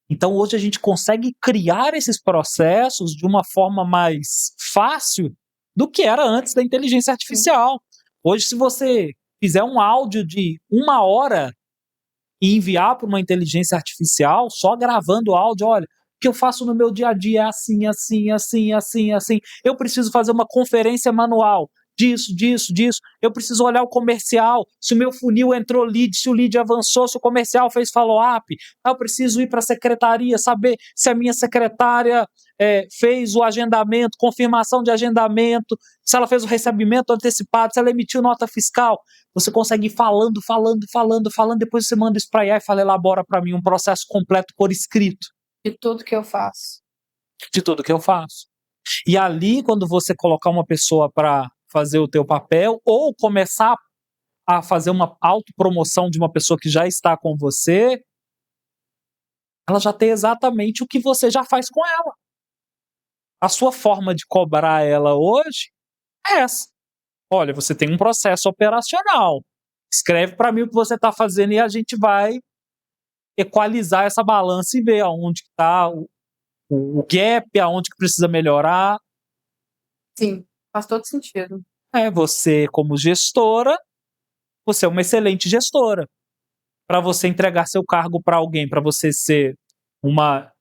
Então hoje a gente consegue criar esses processos de uma forma mais fácil do que era antes da inteligência artificial. Hoje, se você fizer um áudio de 1 hora e enviar para uma inteligência artificial, só gravando o áudio, olha, o que eu faço no meu dia a dia é assim, assim, assim, assim, assim. Eu preciso fazer uma conferência manual disso, disso, disso. Eu preciso olhar o comercial, se o meu funil entrou lead, se o lead avançou, se o comercial fez follow-up. Eu preciso ir para a secretaria, saber se a minha secretária fez o agendamento, confirmação de agendamento, se ela fez o recebimento antecipado, se ela emitiu nota fiscal. Você consegue ir falando, depois você manda isso para IA e fala, elabora para mim um processo completo por escrito. De tudo que eu faço. De tudo que eu faço. E ali, quando você colocar uma pessoa para fazer o teu papel, ou começar a fazer uma autopromoção de uma pessoa que já está com você, ela já tem exatamente o que você já faz com ela. A sua forma de cobrar ela hoje é essa. Olha, você tem um processo operacional. Escreve para mim o que você está fazendo e a gente vai equalizar essa balança e ver aonde está o gap, aonde que precisa melhorar. Sim, faz todo sentido. Você, como gestora, você é uma excelente gestora. Para você entregar seu cargo para alguém, para você ser uma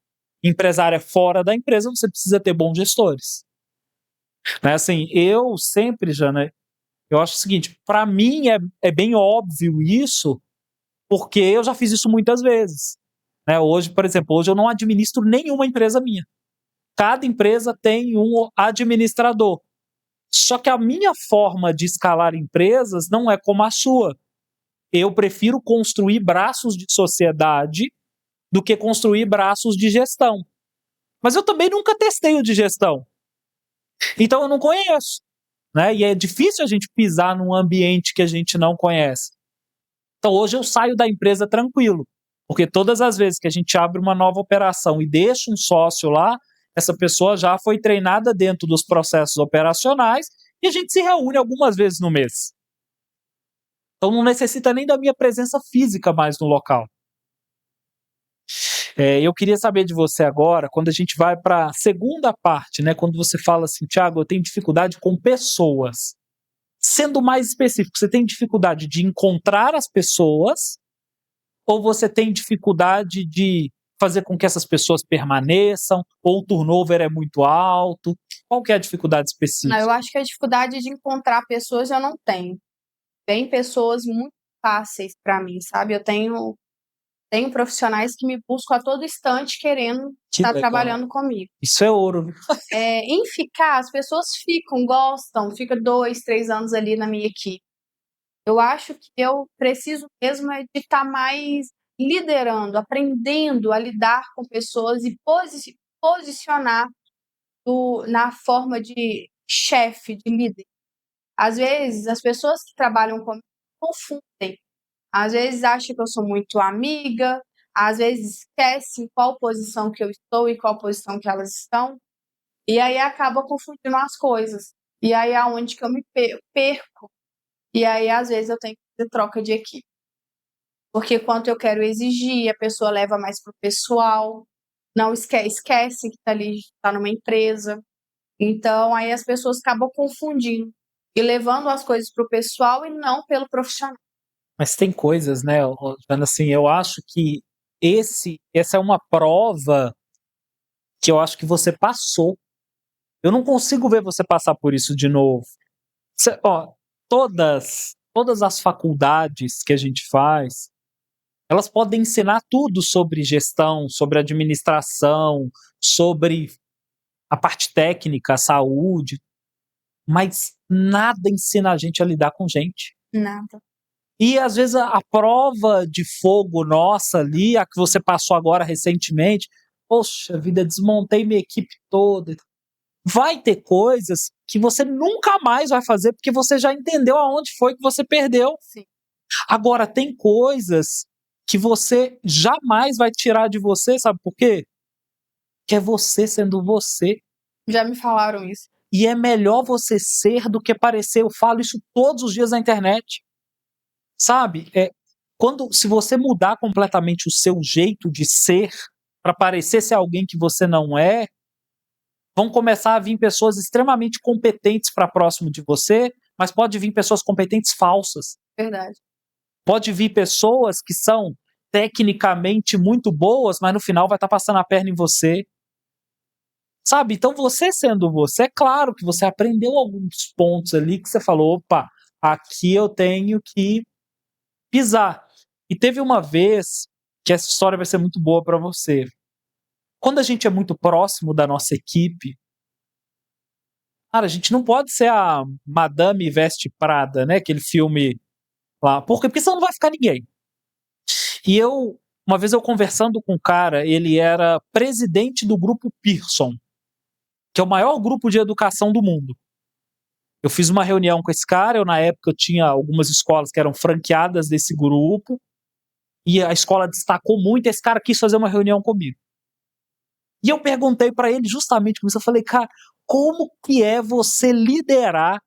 empresária fora da empresa, você precisa ter bons gestores. Né? Assim, eu sempre, Jana, eu acho o seguinte, para mim é bem óbvio isso, porque eu já fiz isso muitas vezes. Né? Hoje, por exemplo, hoje eu não administro nenhuma empresa minha. Cada empresa tem um administrador. Só que a minha forma de escalar empresas não é como a sua. Eu prefiro construir braços de sociedade do que construir braços de gestão. Mas eu também nunca testei o de gestão. Então eu não conheço. Né? E é difícil a gente pisar num ambiente que a gente não conhece. Então hoje eu saio da empresa tranquilo. Porque todas as vezes que a gente abre uma nova operação e deixa um sócio lá, essa pessoa já foi treinada dentro dos processos operacionais e a gente se reúne algumas vezes no mês. Então não necessita nem da minha presença física mais no local. Eu queria saber de você agora, quando a gente vai para a segunda parte, né, quando você fala assim, Thiago, eu tenho dificuldade com pessoas. Sendo mais específico, você tem dificuldade de encontrar as pessoas ou você tem dificuldade de fazer com que essas pessoas permaneçam, ou o turnover é muito alto? Qual que é a dificuldade Não, específica? eu acho que a dificuldade de encontrar pessoas eu não tenho. Tem pessoas muito fáceis para mim, sabe? Eu tenho profissionais que me buscam a todo instante querendo Que estar legal. trabalhando comigo. Isso é ouro. Em ficar, as pessoas ficam, gostam, fica 2, 3 anos ali na minha equipe. Eu acho que eu preciso mesmo de estar mais liderando, aprendendo a lidar com pessoas e posicionar na forma de chefe, de líder. Às vezes, as pessoas que trabalham comigo confundem. Às vezes acham que eu sou muito amiga, às vezes esquecem qual posição que eu estou e qual posição que elas estão, e aí acaba confundindo as coisas. E aí é onde que eu me perco. E aí, às vezes, eu tenho que fazer troca de equipe. Porque quanto eu quero exigir, a pessoa leva mais pro pessoal, não esquece que tá ali, tá numa empresa. Então, aí as pessoas acabam confundindo e levando as coisas pro pessoal e não pelo profissional. Mas tem coisas, né, Jana, assim, eu acho que essa é uma prova que eu acho que você passou. Eu não consigo ver você passar por isso de novo. Todas as faculdades que a gente faz, elas podem ensinar tudo sobre gestão, sobre administração, sobre a parte técnica, a saúde, mas nada ensina a gente a lidar com gente. Nada. E às vezes a prova de fogo nossa ali, a que você passou agora recentemente, poxa vida, desmontei minha equipe toda. Vai ter coisas que você nunca mais vai fazer porque você já entendeu aonde foi que você perdeu. Sim. Agora, tem coisas que você jamais vai tirar de você, sabe por quê? Que é você sendo você. Já me falaram isso. E é melhor você ser do que parecer. Eu falo isso todos os dias na internet. Sabe? Se você mudar completamente o seu jeito de ser para parecer ser alguém que você não é, vão começar a vir pessoas extremamente competentes para próximo de você, mas pode vir pessoas competentes falsas. Verdade. Pode vir pessoas que são tecnicamente muito boas, mas no final vai estar passando a perna em você. Sabe? Então você sendo você, é claro que você aprendeu alguns pontos ali que você falou, opa, aqui eu tenho que pisar. E teve uma vez que essa história vai ser muito boa para você. Quando a gente é muito próximo da nossa equipe, cara, a gente não pode ser a Madame Veste Prada, né? Aquele filme lá. Porque senão não vai ficar ninguém. E uma vez eu conversando com um cara, ele era presidente do grupo Pearson, que é o maior grupo de educação do mundo. Eu fiz uma reunião com esse cara, na época eu tinha algumas escolas que eram franqueadas desse grupo, e a escola destacou muito, e esse cara quis fazer uma reunião comigo. E eu perguntei para ele justamente isso, eu falei, cara, como que é você liderar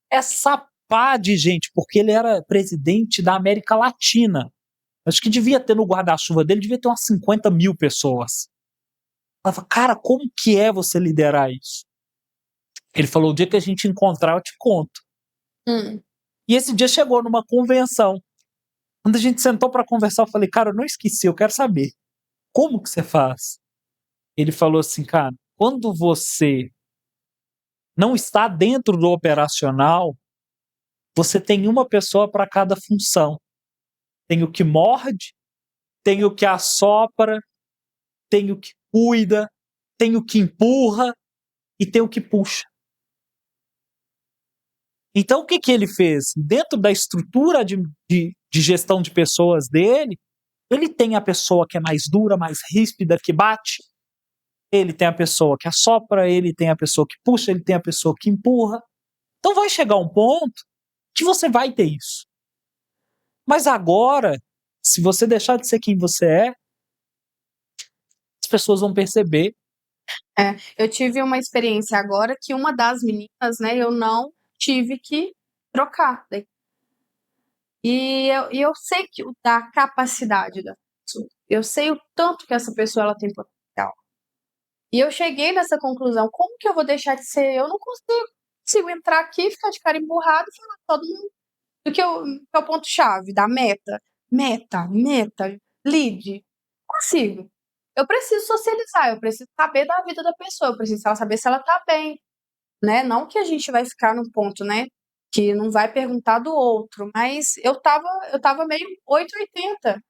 essa pá de gente? Porque ele era presidente da América Latina. Acho que devia ter no guarda-chuva dele, devia ter umas 50 mil pessoas. Eu falei, cara, como que é você liderar isso? Ele falou: o dia que a gente encontrar, eu te conto. Hum. E esse dia chegou numa convenção. Quando a gente sentou para conversar, eu falei: cara, eu não esqueci, eu quero saber. Como que você faz? Ele falou assim: cara, quando você não está dentro do operacional, você tem uma pessoa para cada função. Tem o que morde, tem o que assopra, tem o que cuida, tem o que empurra e tem o que puxa. Então, o que, que ele fez? Dentro da estrutura de gestão de pessoas dele, ele tem a pessoa que é mais dura, mais ríspida, que bate. Ele tem a pessoa que assopra, ele tem a pessoa que puxa, ele tem a pessoa que empurra. Então vai chegar um ponto que você vai ter isso. Mas agora, se você deixar de ser quem você é, as pessoas vão perceber. Eu tive uma experiência agora que uma das meninas, né, eu não tive que trocar. E eu sei que da capacidade da pessoa. Eu sei o tanto que essa pessoa ela tem potencial. E eu cheguei nessa conclusão, como que eu vou deixar de ser? Eu não consigo entrar aqui, ficar de cara emburrada e falar todo mundo do que é o ponto-chave da meta. Meta, lead. Consigo. Eu preciso socializar, eu preciso saber da vida da pessoa, eu preciso saber se ela tá bem, né? Não que a gente vai ficar num ponto, né, que não vai perguntar do outro, mas eu tava meio 880.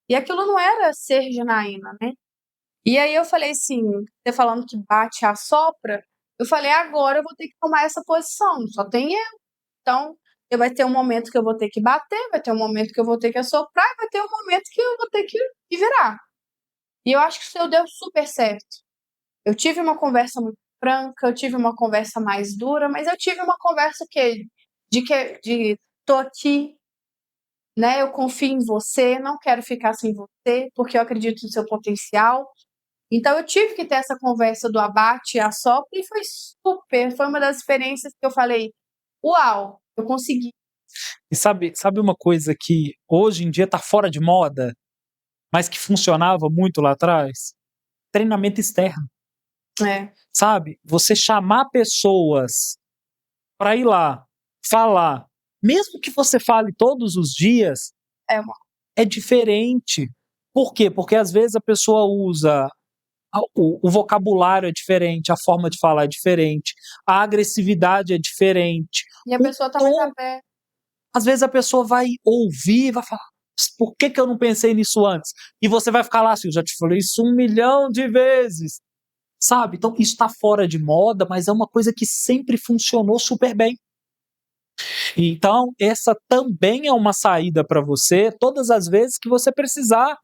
E aquilo não era ser Janaína, né? E aí eu falei assim, você falando que bate e assopra, eu falei, agora eu vou ter que tomar essa posição, só tem eu. Então, vai ter um momento que eu vou ter que bater, vai ter um momento que eu vou ter que assoprar, e vai ter um momento que eu vou ter que me virar. E eu acho que isso deu super certo. Eu tive uma conversa muito franca, eu tive uma conversa mais dura, mas eu tive uma conversa de tô aqui, né? Eu confio em você, não quero ficar sem você, porque eu acredito no seu potencial. Então eu tive que ter essa conversa do abate e assopra e foi super, foi uma das experiências que eu falei, uau, eu consegui. E sabe uma coisa que hoje em dia está fora de moda, mas que funcionava muito lá atrás? Treinamento externo. É. Sabe? Você chamar pessoas para ir lá, falar, mesmo que você fale todos os dias, é diferente. Por quê? Porque às vezes a pessoa usa o vocabulário é diferente, a forma de falar é diferente, a agressividade é diferente. E a pessoa tá mais aberta. Às vezes a pessoa vai ouvir e vai falar, por que eu não pensei nisso antes? E você vai ficar lá assim, eu já te falei isso 1 milhão de vezes. Sabe? Então isso está fora de moda, mas é uma coisa que sempre funcionou super bem. Então, essa também é uma saída para você todas as vezes que você precisar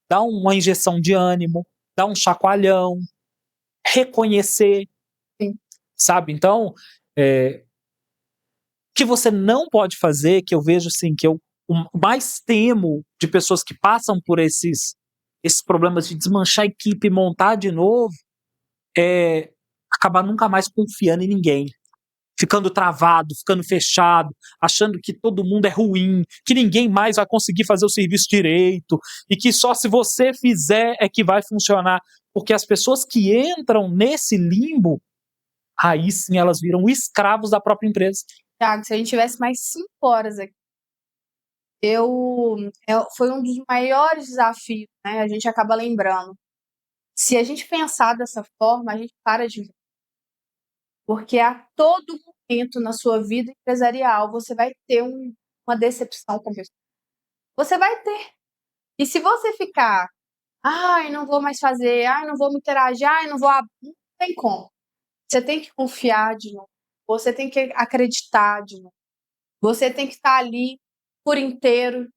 dar uma injeção de ânimo, dar um chacoalhão, reconhecer, Sim. sabe? Então, o que você não pode fazer, que eu vejo assim, que eu mais temo de pessoas que passam por esses problemas de desmanchar a equipe e montar de novo, é acabar nunca mais confiando em ninguém. Ficando travado, ficando fechado, achando que todo mundo é ruim, que ninguém mais vai conseguir fazer o serviço direito e que só se você fizer é que vai funcionar. Porque as pessoas que entram nesse limbo, aí sim elas viram escravos da própria empresa. Thiago, se a gente tivesse mais 5 horas aqui, foi um dos maiores desafios, né? A gente acaba lembrando. Se a gente pensar dessa forma, a gente para de ver. Porque a todo momento na sua vida empresarial você vai ter uma decepção com a pessoa. Você vai ter. E se você ficar, ai, não vou mais fazer, ai, não vou me interagir, ai, não vou. Não tem como. Você tem que confiar de novo. Você tem que acreditar de novo. Você tem que estar ali por inteiro.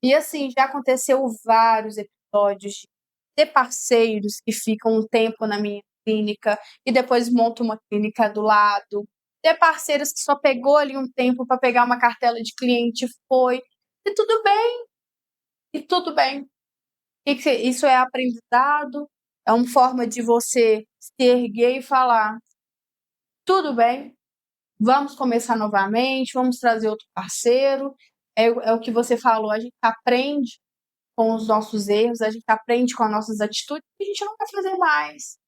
E assim, já aconteceu vários episódios de ter parceiros que ficam um tempo na minha clínica e depois montam uma clínica do lado. Ter parceiros que só pegou ali um tempo para pegar uma cartela de cliente e foi. E tudo bem. E tudo bem. Isso é aprendizado, é uma forma de você se erguer e falar: tudo bem, vamos começar novamente, vamos trazer outro parceiro. É o que você falou, a gente aprende com os nossos erros, a gente aprende com as nossas atitudes e a gente não vai fazer mais.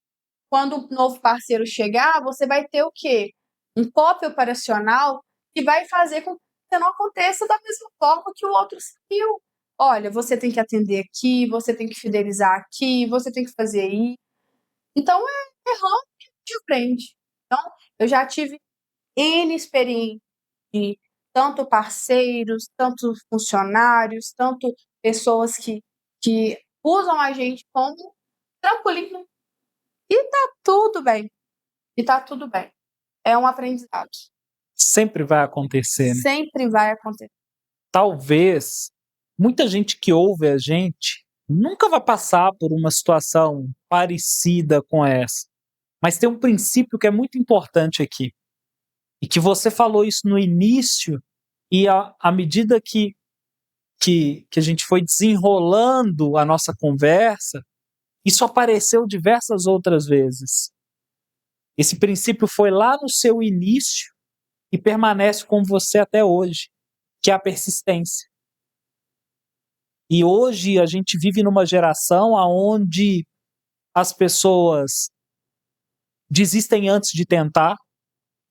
Quando um novo parceiro chegar, você vai ter o quê? um copy operacional que vai fazer com que você não aconteça da mesma forma que o outro seguiu. Olha, você tem que atender aqui, você tem que fidelizar aqui, você tem que fazer aí. Então, errando que a gente aprende. Então, eu já tive N experiência de tanto parceiros, tanto funcionários, tanto pessoas que usam a gente como trampolim. E tá tudo bem. E tá tudo bem. É um aprendizado. Sempre vai acontecer, né? Sempre vai acontecer. Talvez muita gente que ouve a gente nunca vai passar por uma situação parecida com essa. Mas tem um princípio que é muito importante aqui. E que você falou isso no início, e à medida que a gente foi desenrolando a nossa conversa, isso apareceu diversas outras vezes. Esse princípio foi lá no seu início e permanece com você até hoje, que é a persistência. E hoje a gente vive numa geração onde as pessoas desistem antes de tentar.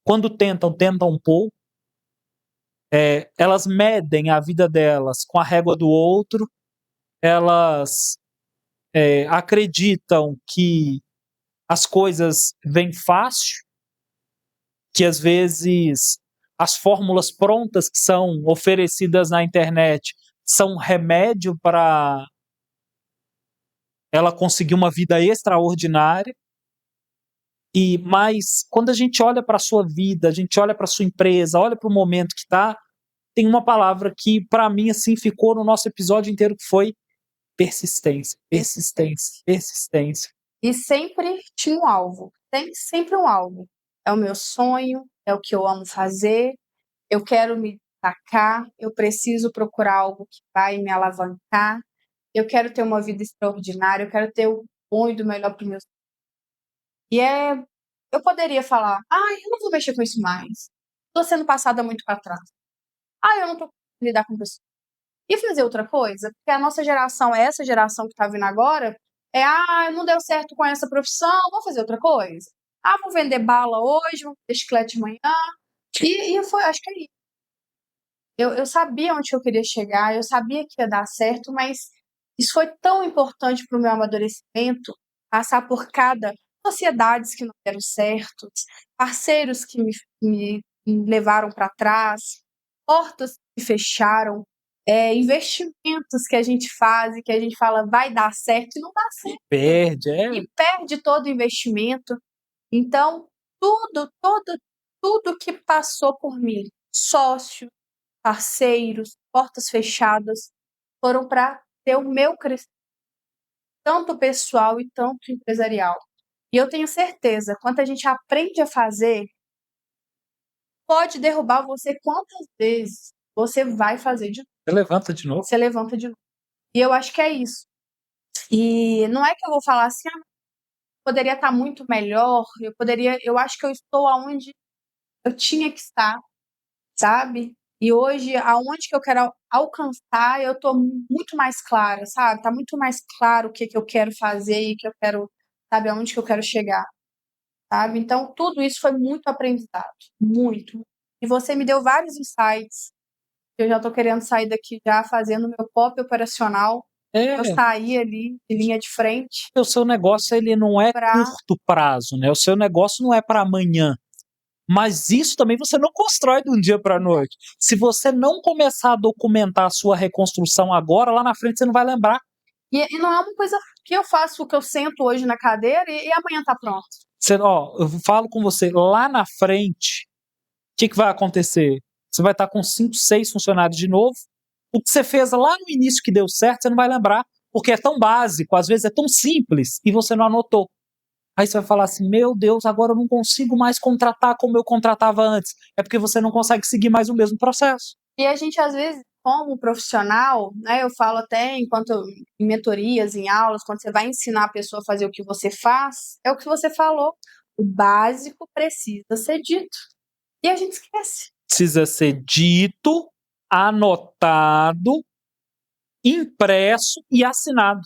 Quando tentam, tentam um pouco. Elas medem a vida delas com a régua do outro. Elas acreditam que as coisas vêm fácil, que às vezes as fórmulas prontas que são oferecidas na internet são remédio para ela conseguir uma vida extraordinária. Mas quando a gente olha para a sua vida, a gente olha para a sua empresa, olha para o momento que está, tem uma palavra que para mim assim ficou no nosso episódio inteiro, que foi persistência, persistência, persistência. E sempre tinha um alvo. Tem sempre um alvo. É o meu sonho, é o que eu amo fazer, eu quero me destacar, eu preciso procurar algo que vai me alavancar, eu quero ter uma vida extraordinária, eu quero ter o bom e do melhor para o meu. E eu poderia falar, eu não vou mexer com isso mais. Estou sendo passada muito para trás. Eu não estou conseguindo lidar com pessoas. E fazer outra coisa, porque a nossa geração, essa geração que está vindo agora, não deu certo com essa profissão, vou fazer outra coisa. Vou vender bala hoje, vou vender chiclete amanhã. E foi, acho que é isso. Eu sabia onde eu queria chegar, eu sabia que ia dar certo, mas isso foi tão importante para o meu amadurecimento, passar por cada sociedades que não deram certo, parceiros que me levaram para trás, portas que fecharam, investimentos que a gente faz e que a gente fala vai dar certo e não dá certo. E perde todo o investimento. Então, tudo que passou por mim, sócio, parceiros, portas fechadas, foram para ter o meu crescimento, tanto pessoal e tanto empresarial. E eu tenho certeza, quando a gente aprende a fazer, pode derrubar você quantas vezes você vai fazer de novo. Você levanta de novo. Você levanta de novo. E eu acho que é isso. E não é que eu vou falar assim, poderia estar muito melhor, eu acho que eu estou aonde eu tinha que estar, sabe? E hoje, aonde que eu quero alcançar, eu tô muito mais clara, sabe? Tá muito mais claro o que eu quero fazer e que eu quero, sabe, aonde que eu quero chegar, sabe? Então, tudo isso foi muito aprendizado, muito. E você me deu vários insights. Eu já tô querendo sair daqui já fazendo meu pop operacional. Eu saí ali de linha de frente. O seu negócio, ele não é curto prazo, né? O seu negócio não é para amanhã. Mas isso também você não constrói de um dia para a noite. Se você não começar a documentar a sua reconstrução agora, lá na frente você não vai lembrar. E não é uma coisa que eu faço, que eu sento hoje na cadeira e amanhã tá pronto. Eu falo com você, lá na frente, o que vai acontecer? Você vai estar com 5, 6 funcionários de novo. O que você fez lá no início que deu certo, você não vai lembrar, porque é tão básico, às vezes é tão simples, e você não anotou. Aí você vai falar assim, meu Deus, agora eu não consigo mais contratar como eu contratava antes. É porque você não consegue seguir mais o mesmo processo. E a gente, às vezes, como profissional, né, eu falo até em mentorias, em aulas, quando você vai ensinar a pessoa a fazer o que você faz, é o que você falou. O básico precisa ser dito. E a gente esquece. Precisa ser dito, anotado, impresso e assinado.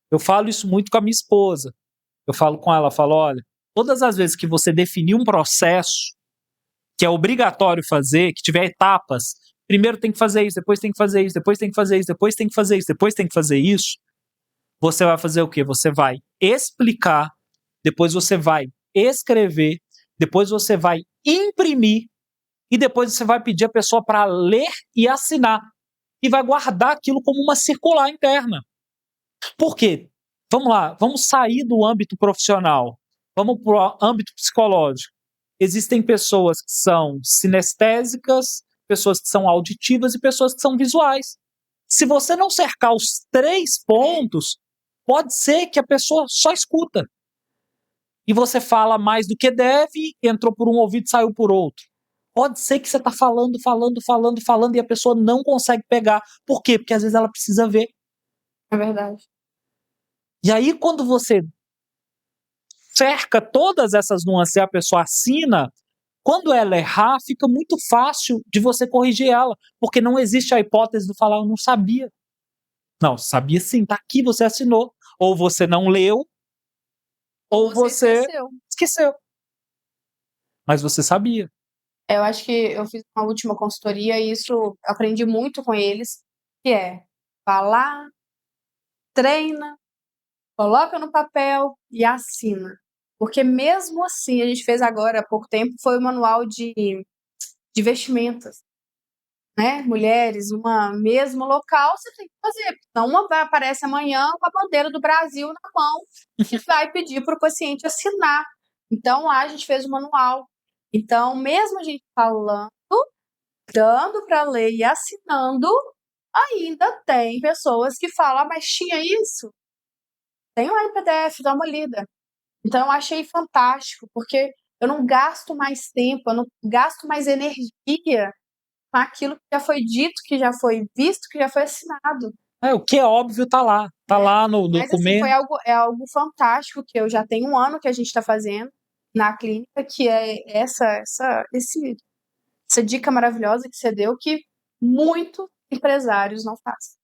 Eu falo isso muito com a minha esposa. Eu falo com ela, falo, olha, Todas as vezes que você definir um processo que é obrigatório fazer, que tiver etapas, primeiro tem que fazer isso, depois tem que fazer isso, depois tem que fazer isso, depois tem que fazer isso, depois tem que fazer isso, você vai fazer o quê? Você vai explicar, depois você vai escrever, depois você vai imprimir e depois você vai pedir a pessoa para ler e assinar e vai guardar aquilo como uma circular interna. Por quê? Vamos lá, vamos sair do âmbito profissional, vamos para o âmbito psicológico. Existem pessoas que são sinestésicas, pessoas que são auditivas e pessoas que são visuais. Se você não cercar os 3 pontos, pode ser que a pessoa só escuta. E você fala mais do que deve, entrou por um ouvido e saiu por outro. Pode ser que você está falando e a pessoa não consegue pegar. Por quê? Porque às vezes ela precisa ver. É verdade. E aí, quando você cerca todas essas nuances e a pessoa assina, quando ela errar, fica muito fácil de você corrigir ela, porque não existe a hipótese de falar, eu não sabia. Não, sabia sim, tá aqui, você assinou. Ou você não leu, ou você esqueceu. esqueceu. Mas você sabia. Eu acho que eu fiz uma última consultoria e isso eu aprendi muito com eles, que é falar, treina, coloca no papel e assina. Porque mesmo assim, a gente fez agora há pouco tempo, foi o manual de vestimentas, né? Mulheres, uma mesmo local, você tem que fazer. Então, uma aparece amanhã com a bandeira do Brasil na mão e vai pedir para o paciente assinar. Então, lá a gente fez o manual. Então, mesmo a gente falando, dando para ler e assinando, ainda tem pessoas que falam, mas tinha isso? Tem lá em PDF, dá uma lida. Então, eu achei fantástico, porque eu não gasto mais tempo, eu não gasto mais energia com aquilo que já foi dito, que já foi visto, que já foi assinado. O que é óbvio tá lá. Tá lá no Mas, assim, documento. é algo fantástico que eu já tenho 1 ano que a gente está fazendo na clínica, que é essa dica maravilhosa que você deu, que muitos empresários não fazem.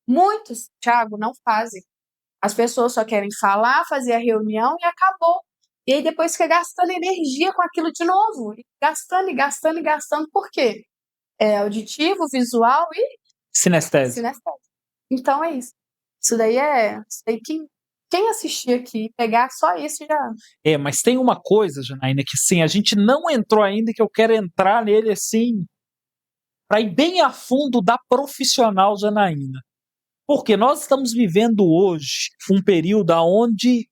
Muitos, Thiago, não fazem. As pessoas só querem falar, fazer a reunião e acabou. E aí depois fica gastando energia com aquilo de novo. Gastando e gastando e gastando. Por quê? É auditivo, visual e Sinestésico. sinestésico. Então é isso. Isso daí quem assistir aqui, pegar só isso já. Mas tem uma coisa, Janaína, que sim, a gente não entrou ainda, que eu quero entrar nele assim, para ir bem a fundo da profissional Janaína. Porque nós estamos vivendo hoje um período onde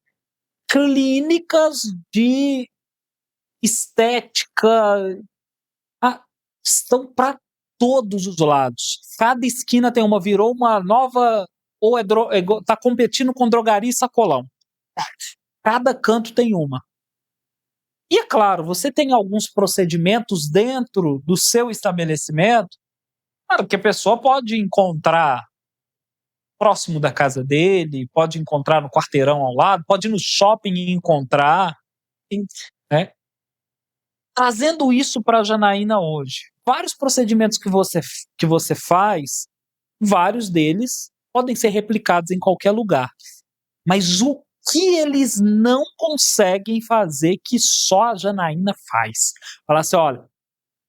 clínicas de estética estão para todos os lados. Cada esquina tem uma, virou uma nova, ou tá competindo com drogaria e sacolão. Cada canto tem uma. E é claro, você tem alguns procedimentos dentro do seu estabelecimento, claro que a pessoa pode encontrar próximo da casa dele, pode encontrar no quarteirão ao lado, pode ir no shopping e encontrar, né? Trazendo isso para a Janaína hoje, vários procedimentos que você faz, vários deles podem ser replicados em qualquer lugar. Mas o que eles não conseguem fazer que só a Janaína faz? Falar assim, olha,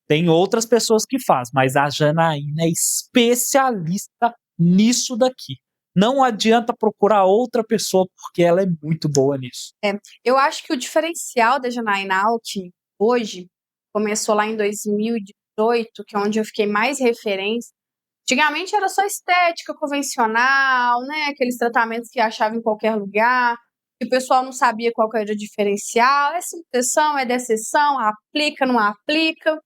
tem outras pessoas que fazem, mas a Janaína é especialista nisso daqui. Não adianta procurar outra pessoa, porque ela é muito boa nisso. Eu acho que o diferencial da Janaína Alckmin hoje começou lá em 2018, que é onde eu fiquei mais referência. Antigamente era só estética convencional, né? Aqueles tratamentos que achava em qualquer lugar, que o pessoal não sabia qual que era o diferencial. É subseção, é dessecção, aplica, não aplica.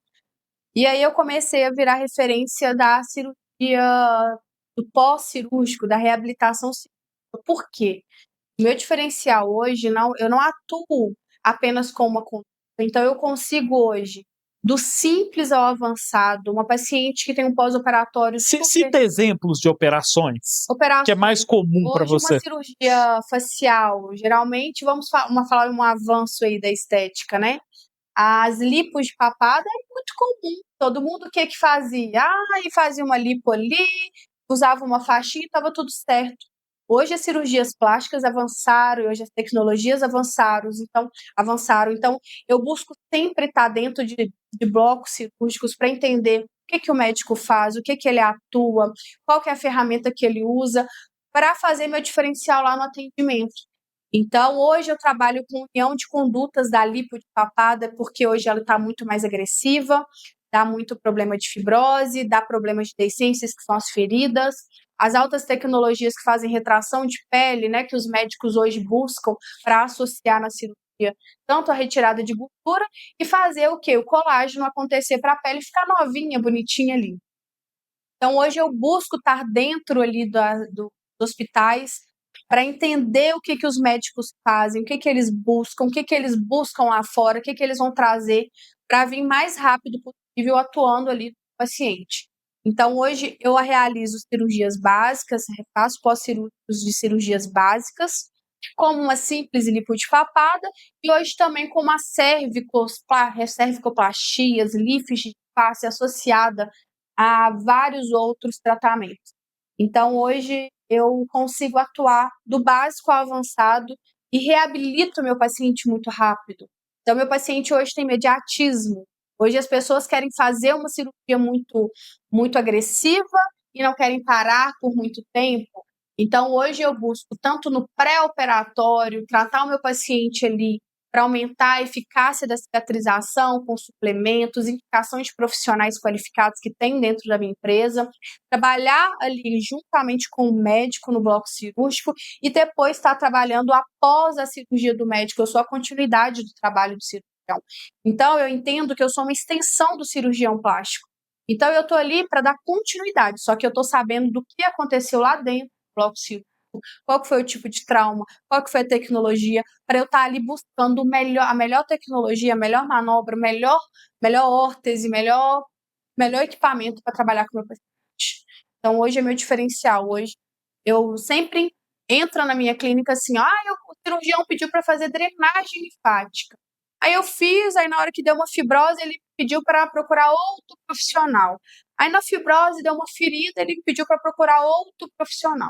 E aí eu comecei a virar referência da cirurgia, do pós-cirúrgico, da reabilitação cirúrgica. Por quê? O meu diferencial hoje, eu não atuo apenas com uma conduta. Então, eu consigo hoje, do simples ao avançado, uma paciente que tem um pós-operatório Cita exemplos de operações que é mais comum para hoje, você. uma cirurgia facial, geralmente, vamos falar um avanço aí da estética, né? As lipos de papada é muito comum. Todo mundo o que fazia? Fazia uma lipo ali, usava uma faixinha e estava tudo certo. Hoje as cirurgias plásticas avançaram, hoje as tecnologias avançaram, então eu busco sempre estar dentro de blocos cirúrgicos para entender o que o médico faz, o que ele atua, qual que é a ferramenta que ele usa, para fazer meu diferencial lá no atendimento. Então, hoje eu trabalho com união de condutas da lipo de papada, porque hoje ela está muito mais agressiva, dá muito problema de fibrose, dá problemas de deiscências, que são as feridas, as altas tecnologias que fazem retração de pele, né, que os médicos hoje buscam para associar na cirurgia, tanto a retirada de gordura e fazer o quê? O colágeno acontecer para a pele ficar novinha, bonitinha ali. Então, hoje eu busco estar dentro ali dos hospitais para entender o que os médicos fazem, o que eles buscam, o que eles buscam lá fora, o que eles vão trazer para vir mais rápido possível atuando ali no paciente. Então, hoje eu realizo cirurgias básicas, faço pós-cirúrgicos de cirurgias básicas, como uma simples lipo de papada, e hoje também com uma cervicoplastias, lifts de face associada a vários outros tratamentos. Então, hoje eu consigo atuar do básico ao avançado e reabilito meu paciente muito rápido. Então, meu paciente hoje tem imediatismo. Hoje as pessoas querem fazer uma cirurgia muito agressiva e não querem parar por muito tempo. Então, hoje eu busco, tanto no pré-operatório, tratar o meu paciente ali para aumentar a eficácia da cicatrização com suplementos, indicações de profissionais qualificados que tem dentro da minha empresa, trabalhar ali juntamente com o médico no bloco cirúrgico e depois estar trabalhando após a cirurgia do médico. Eu sou a continuidade do trabalho do cirurgião. Então, eu entendo que eu sou uma extensão do cirurgião plástico. Então, eu estou ali para dar continuidade, só que eu estou sabendo do que aconteceu lá dentro do bloco cirúrgico, qual que foi o tipo de trauma, qual que foi a tecnologia, para eu estar ali buscando a melhor tecnologia, a melhor manobra, melhor órtese, melhor equipamento para trabalhar com o meu paciente. Então, hoje é meu diferencial. Hoje, eu sempre entro na minha clínica assim, o cirurgião pediu para fazer drenagem linfática. Aí eu fiz, aí na hora que deu uma fibrose, ele pediu para procurar outro profissional. Aí na fibrose deu uma ferida, ele pediu para procurar outro profissional.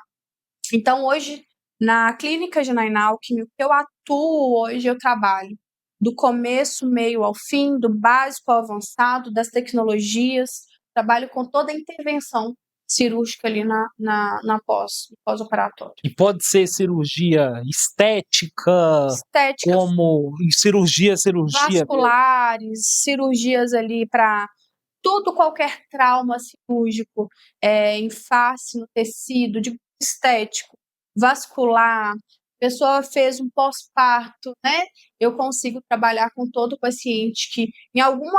Então, hoje, na clínica Janaína Alckmin, o que eu atuo hoje, eu trabalho do começo, meio ao fim, do básico ao avançado, das tecnologias, trabalho com toda a intervenção cirúrgica ali no pós-operatório. E pode ser cirurgia estética, como cirurgia. Vasculares, cirurgias ali para qualquer trauma cirúrgico, em face, no tecido, de estético, vascular, pessoa fez um pós-parto, né? Eu consigo trabalhar com todo paciente que, em algum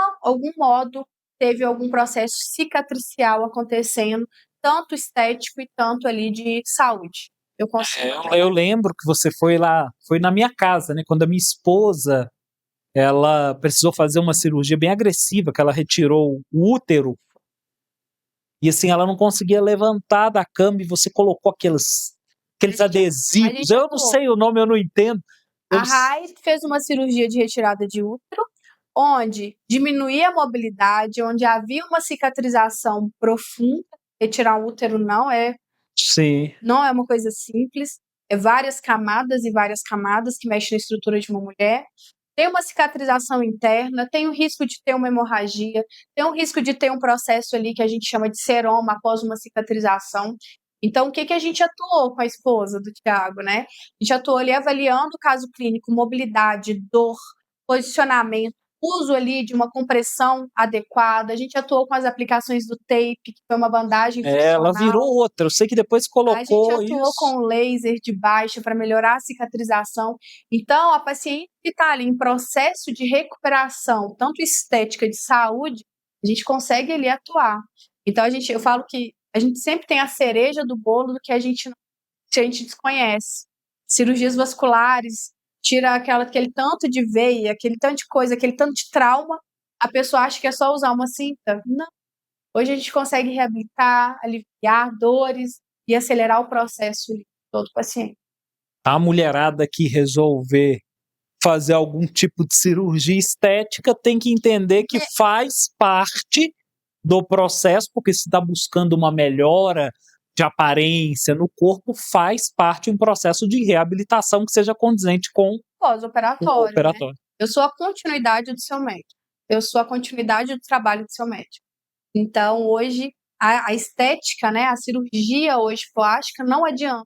modo, teve algum processo cicatricial acontecendo, tanto estético e tanto ali de saúde. Eu consigo. Eu lembro que você foi lá, foi na minha casa, né? Quando a minha esposa, ela precisou fazer uma cirurgia bem agressiva, que ela retirou o útero. E assim, ela não conseguia levantar da cama e você colocou aqueles adesivos. Eu não sei o nome, eu não entendo. A Rai fez uma cirurgia de retirada de útero, onde diminuía a mobilidade, onde havia uma cicatrização profunda. Retirar um útero não é uma coisa simples. É várias camadas e várias camadas que mexem na estrutura de uma mulher. Tem uma cicatrização interna, tem o risco de ter uma hemorragia, tem o risco de ter um processo ali que a gente chama de seroma após uma cicatrização. Então, o que a gente atuou com a esposa do Thiago, né? A gente atuou ali avaliando o caso clínico, mobilidade, dor, posicionamento, uso ali de uma compressão adequada. A gente atuou com as aplicações do tape, que foi uma bandagem funcional. Ela virou outra, eu sei que depois colocou isso. A gente atuou com laser de baixa para melhorar a cicatrização. Então, a paciente que está ali em processo de recuperação, tanto estética de saúde, a gente consegue ali atuar. Então, eu falo que a gente sempre tem a cereja do bolo do que a gente desconhece. Cirurgias vasculares, tira aquele tanto de veia, aquele tanto de coisa, aquele tanto de trauma, a pessoa acha que é só usar uma cinta. Não. Hoje a gente consegue reabilitar, aliviar dores e acelerar o processo de todo paciente. A mulherada que resolver fazer algum tipo de cirurgia estética tem que entender que faz parte do processo, porque se está buscando uma melhora de aparência no corpo faz parte de um processo de reabilitação que seja condizente com o Pós-operatório, né? operatório. Eu sou a continuidade do seu médico. Eu sou a continuidade do trabalho do seu médico. Então, hoje, a estética, né, a cirurgia hoje plástica não adianta.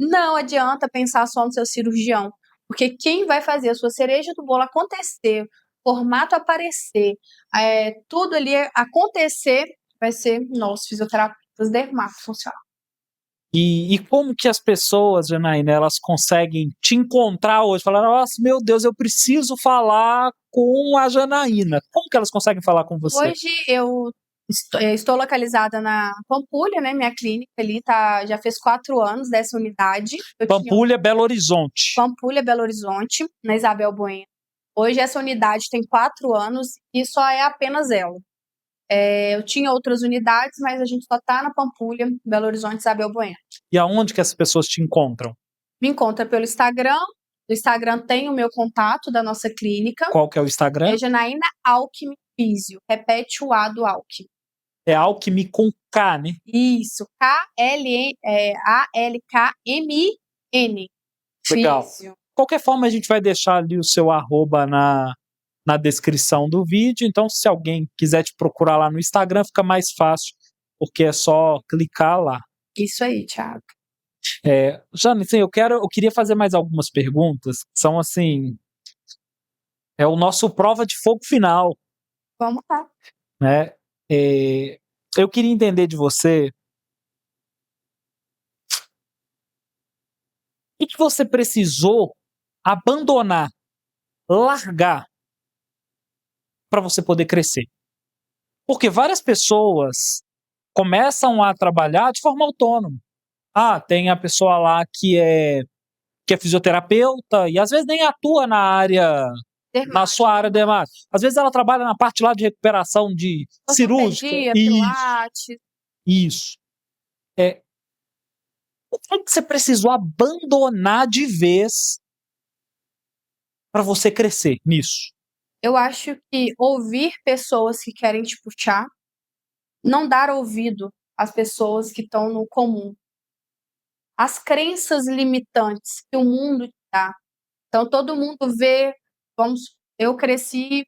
Não adianta pensar só no seu cirurgião, porque quem vai fazer a sua cereja do bolo acontecer, formato aparecer, tudo ali acontecer, vai ser nós, fisioterapeutas dermatofuncionais. E como que as pessoas, Janaína, elas conseguem te encontrar hoje? Falar, nossa, meu Deus, eu preciso falar com a Janaína. Como que elas conseguem falar com você? Hoje eu estou localizada na Pampulha, né? Minha clínica ali já fez 4 anos dessa unidade. Pampulha, Belo Horizonte. Pampulha, Belo Horizonte, na Isabel Bueno. Hoje essa unidade tem 4 anos e só é apenas ela. Eu tinha outras unidades, mas a gente só tá na Pampulha, Belo Horizonte, Isabel Bueno. E aonde que as pessoas te encontram? Me encontra pelo Instagram. No Instagram tem o meu contato da nossa clínica. Qual que é o Instagram? É Janaína Alckmin Físio. Repete o A do Alckmin. É Alckmin com K, né? Isso. Alkmin. Legal. Físio. Qualquer forma, a gente vai deixar ali o seu arroba na descrição do vídeo. Então, se alguém quiser te procurar lá no Instagram, fica mais fácil, porque é só clicar lá. Isso aí, Thiago. Jane, assim, eu queria fazer mais algumas perguntas, que são assim, é o nosso prova de fogo final, Vamos lá. né? Eu queria entender de você o que você precisou abandonar, largar para você poder crescer. Porque várias pessoas começam a trabalhar de forma autônoma. Tem a pessoa lá que é fisioterapeuta e às vezes nem atua na sua área dermática. Às vezes ela trabalha na parte lá de recuperação de cirúrgica. Pilates. Isso. O que você precisou abandonar de vez para você crescer nisso? Eu acho que ouvir pessoas que querem te puxar, não dar ouvido às pessoas que estão no comum. As crenças limitantes que o mundo te dá. Então, todo mundo vê, eu cresci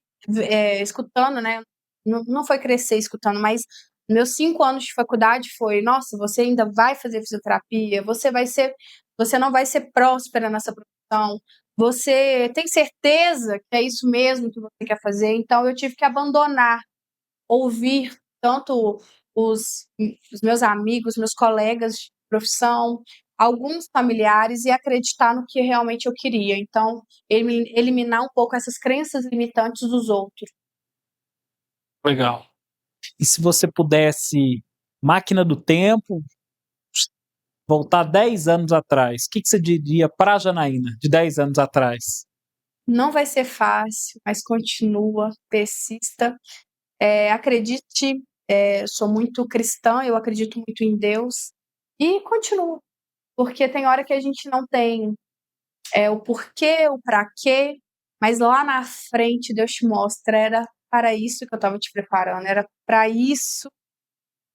escutando, né? Não foi crescer escutando, mas meus 5 anos de faculdade foi, nossa, você ainda vai fazer fisioterapia, você não vai ser próspera nessa profissão, você tem certeza que é isso mesmo que você quer fazer? Então, eu tive que abandonar, ouvir tanto os meus amigos, meus colegas de profissão, alguns familiares e acreditar no que realmente eu queria. Então, eliminar um pouco essas crenças limitantes dos outros. Legal. E se você pudesse, máquina do tempo, voltar 10 anos atrás, o que você diria para a Janaína de 10 anos atrás? Não vai ser fácil, mas continua, persista. Acredite, sou muito cristã, eu acredito muito em Deus. E continua, porque tem hora que a gente não tem o porquê, o para quê, mas lá na frente Deus te mostra, era para isso que eu estava te preparando, era para isso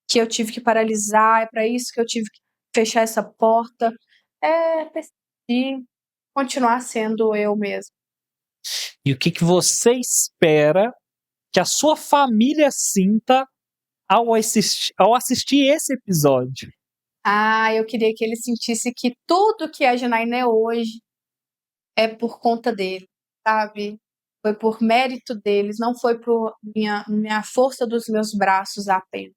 que eu tive que paralisar, é para isso que eu tive que fechar essa porta. Persistir, continuar sendo eu mesma. E o que você espera que a sua família sinta ao assistir esse episódio? Eu queria que ele sentisse que tudo que a Janaína é hoje é por conta dele, sabe? Foi por mérito deles, não foi por minha força dos meus braços apenas.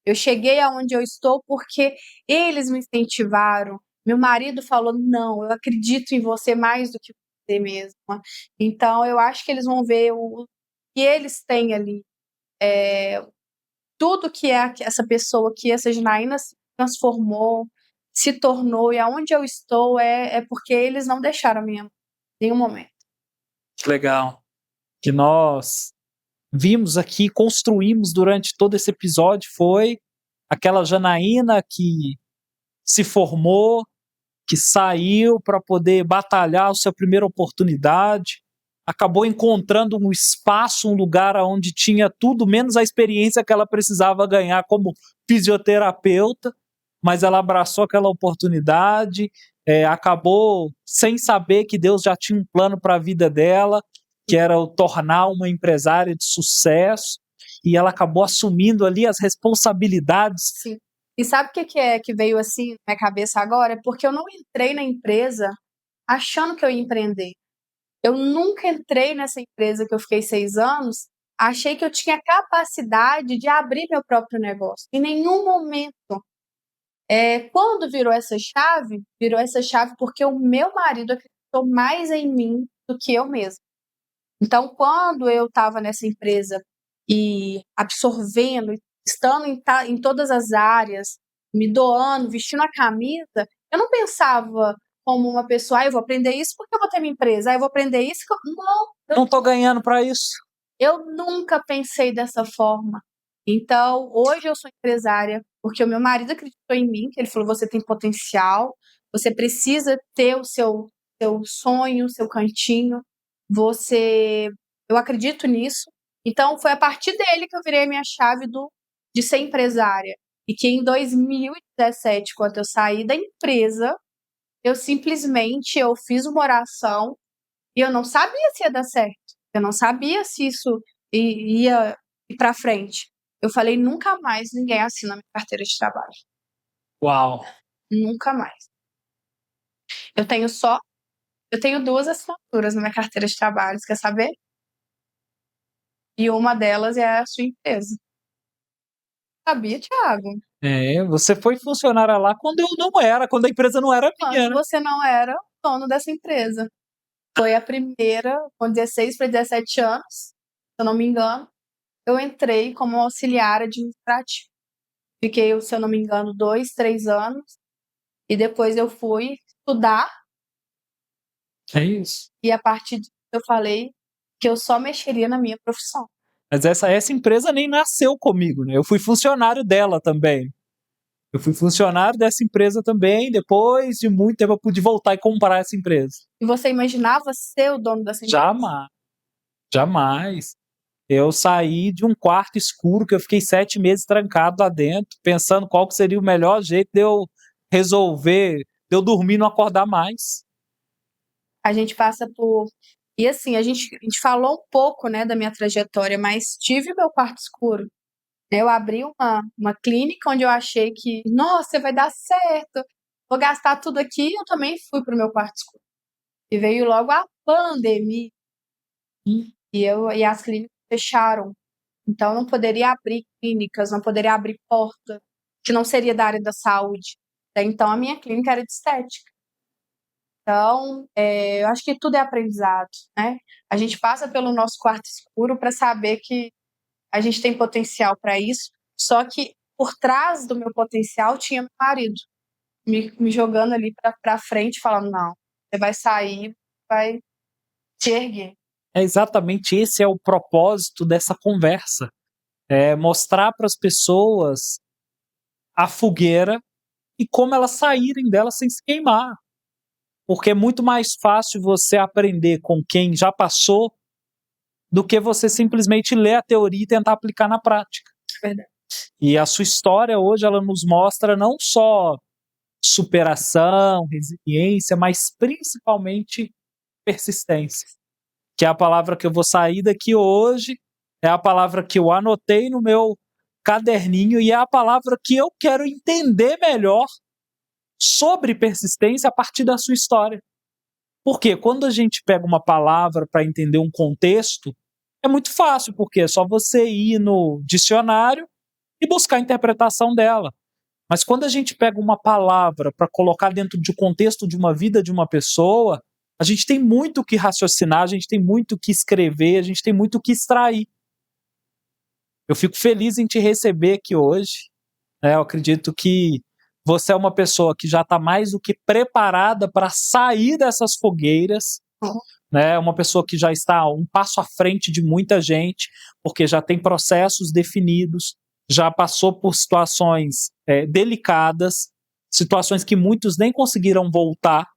Eu cheguei aonde eu estou porque eles me incentivaram. Meu marido falou, não, eu acredito em você mais do que você mesma. Então, eu acho que eles vão ver o que eles têm ali. Tudo que é essa pessoa, que essa Janaína se transformou, se tornou, e aonde eu estou é porque eles não deixaram a minha mão em nenhum momento. Que legal. Que nós vimos aqui, construímos durante todo esse episódio, foi aquela Janaína que se formou, que saiu para poder batalhar a sua primeira oportunidade, acabou encontrando um espaço, um lugar onde tinha tudo menos a experiência que ela precisava ganhar como fisioterapeuta, mas ela abraçou aquela oportunidade, acabou sem saber que Deus já tinha um plano para a vida dela, que era o tornar uma empresária de sucesso, e ela acabou assumindo ali as responsabilidades. Sim. E sabe o que é que veio assim na minha cabeça agora? É porque eu não entrei na empresa achando que eu ia empreender. Eu nunca entrei nessa empresa que eu fiquei 6 anos, achei que eu tinha capacidade de abrir meu próprio negócio. Em nenhum momento. Quando virou essa chave porque o meu marido acreditou mais em mim do que eu mesma. Então, quando eu estava nessa empresa e absorvendo, estando em todas as áreas, me doando, vestindo a camisa, eu não pensava como uma pessoa, eu vou aprender isso porque eu vou ter minha empresa, eu vou aprender isso. Não, Não estou ganhando para isso. eu nunca pensei dessa forma. Então, hoje eu sou empresária porque o meu marido acreditou em mim, que ele falou, você tem potencial, você precisa ter o seu sonho, o seu cantinho, eu acredito nisso. Então, foi a partir dele que eu virei a minha chave de ser empresária. E que em 2017, quando eu saí da empresa, eu fiz uma oração e eu não sabia se ia dar certo. Eu não sabia se isso ia ir para frente. Eu falei, nunca mais ninguém assina minha carteira de trabalho. Uau! Nunca mais. Eu tenho 2 assinaturas na minha carteira de trabalho, quer saber? E uma delas é a sua empresa. Sabia, Thiago? Você foi funcionária lá quando eu não era, quando a empresa não era minha, Quando né? você não era o dono dessa empresa. Foi a primeira, com 16 para 17 anos, se eu não me engano, eu entrei como auxiliar administrativo. Fiquei, se eu não me engano, 2, 3 anos. E depois eu fui estudar. É isso. E a partir disso eu falei que eu só mexeria na minha profissão. Mas essa empresa nem nasceu comigo, né? Eu fui funcionário dela também. Eu fui funcionário dessa empresa também. Depois de muito tempo eu pude voltar e comprar essa empresa. E você imaginava ser o dono dessa empresa? Jamais. Jamais. Eu saí de um quarto escuro que eu fiquei 7 meses trancado lá dentro, pensando qual que seria o melhor jeito de eu resolver, de eu dormir e não acordar mais. A gente passa por... E assim, a gente falou um pouco, né, da minha trajetória, mas tive meu quarto escuro. Eu abri uma clínica onde eu achei que, nossa, vai dar certo, vou gastar tudo aqui. Eu também fui para o meu quarto escuro. E veio logo a pandemia. E as clínicas fecharam. Então, não poderia abrir clínicas, não poderia abrir porta, que não seria da área da saúde. Então, a minha clínica era de estética. Então, eu acho que tudo é aprendizado, né? A gente passa pelo nosso quarto escuro para saber que a gente tem potencial para isso, só que por trás do meu potencial tinha meu marido me jogando ali para frente, falando, não, você vai sair, vai te erguer. Exatamente esse é o propósito dessa conversa. É mostrar para as pessoas a fogueira e como elas saírem dela sem se queimar. Porque é muito mais fácil você aprender com quem já passou do que você simplesmente ler a teoria e tentar aplicar na prática. É verdade. E a sua história hoje, ela nos mostra não só superação, resiliência, mas principalmente persistência. Que é a palavra que eu vou sair daqui hoje, é a palavra que eu anotei no meu caderninho e é a palavra que eu quero entender melhor sobre persistência a partir da sua história. Porque quando a gente pega uma palavra para entender um contexto, é muito fácil, porque é só você ir no dicionário e buscar a interpretação dela. Mas quando a gente pega uma palavra para colocar dentro do contexto de uma vida de uma pessoa, a gente tem muito o que raciocinar, a gente tem muito o que escrever, a gente tem muito o que extrair. Eu fico feliz em te receber aqui hoje. Eu acredito que você é uma pessoa que já está mais do que preparada para sair dessas fogueiras, né? Uma pessoa que já está um passo à frente de muita gente, porque já tem processos definidos, já passou por situações delicadas, situações que muitos nem conseguiram voltar.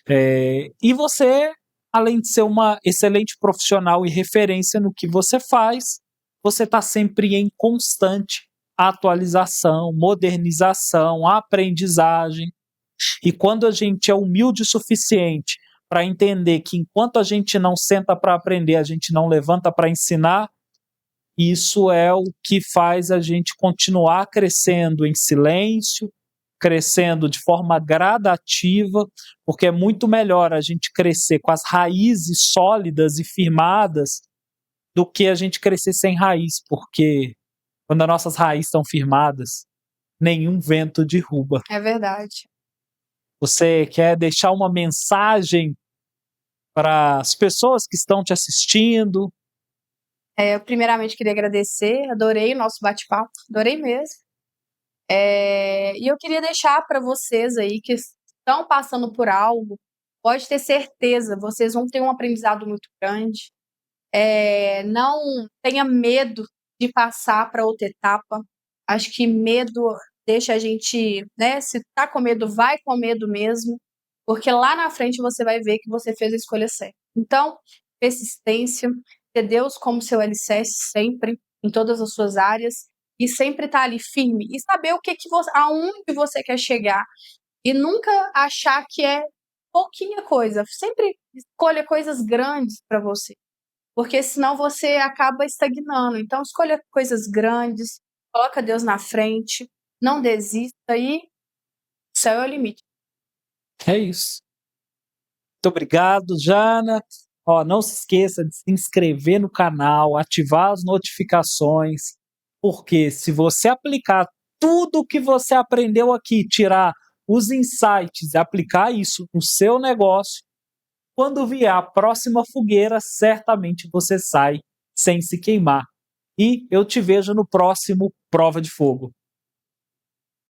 E você, além de ser uma excelente profissional e referência no que você faz, você está sempre em constante atualização, modernização, aprendizagem. E quando a gente é humilde o suficiente para entender que enquanto a gente não senta para aprender, a gente não levanta para ensinar, isso é o que faz a gente continuar crescendo em silêncio, crescendo de forma gradativa, porque é muito melhor a gente crescer com as raízes sólidas e firmadas do que a gente crescer sem raiz, porque quando as nossas raízes estão firmadas, nenhum vento derruba. É verdade. Você quer deixar uma mensagem para as pessoas que estão te assistindo? Eu primeiramente queria agradecer, adorei o nosso bate-papo, adorei mesmo. E eu queria deixar para vocês aí que estão passando por algo, pode ter certeza, vocês vão ter um aprendizado muito grande. Não tenha medo de passar para outra etapa. Acho que medo deixa a gente, né? Se tá com medo, vai com medo mesmo, porque lá na frente você vai ver que você fez a escolha certa. Então, persistência, ter Deus como seu alicerce sempre, em todas as suas áreas, e sempre estar ali firme, e saber o que você, aonde você quer chegar, e nunca achar que é pouquinha coisa. Sempre escolha coisas grandes para você, porque senão você acaba estagnando. Então, escolha coisas grandes, coloca Deus na frente, não desista e o céu é o limite. É isso. Muito obrigado, Jana. Não se esqueça de se inscrever no canal, ativar as notificações, porque se você aplicar tudo o que você aprendeu aqui, tirar os insights e aplicar isso no seu negócio, quando vier a próxima fogueira, certamente você sai sem se queimar. E eu te vejo no próximo Prova de Fogo.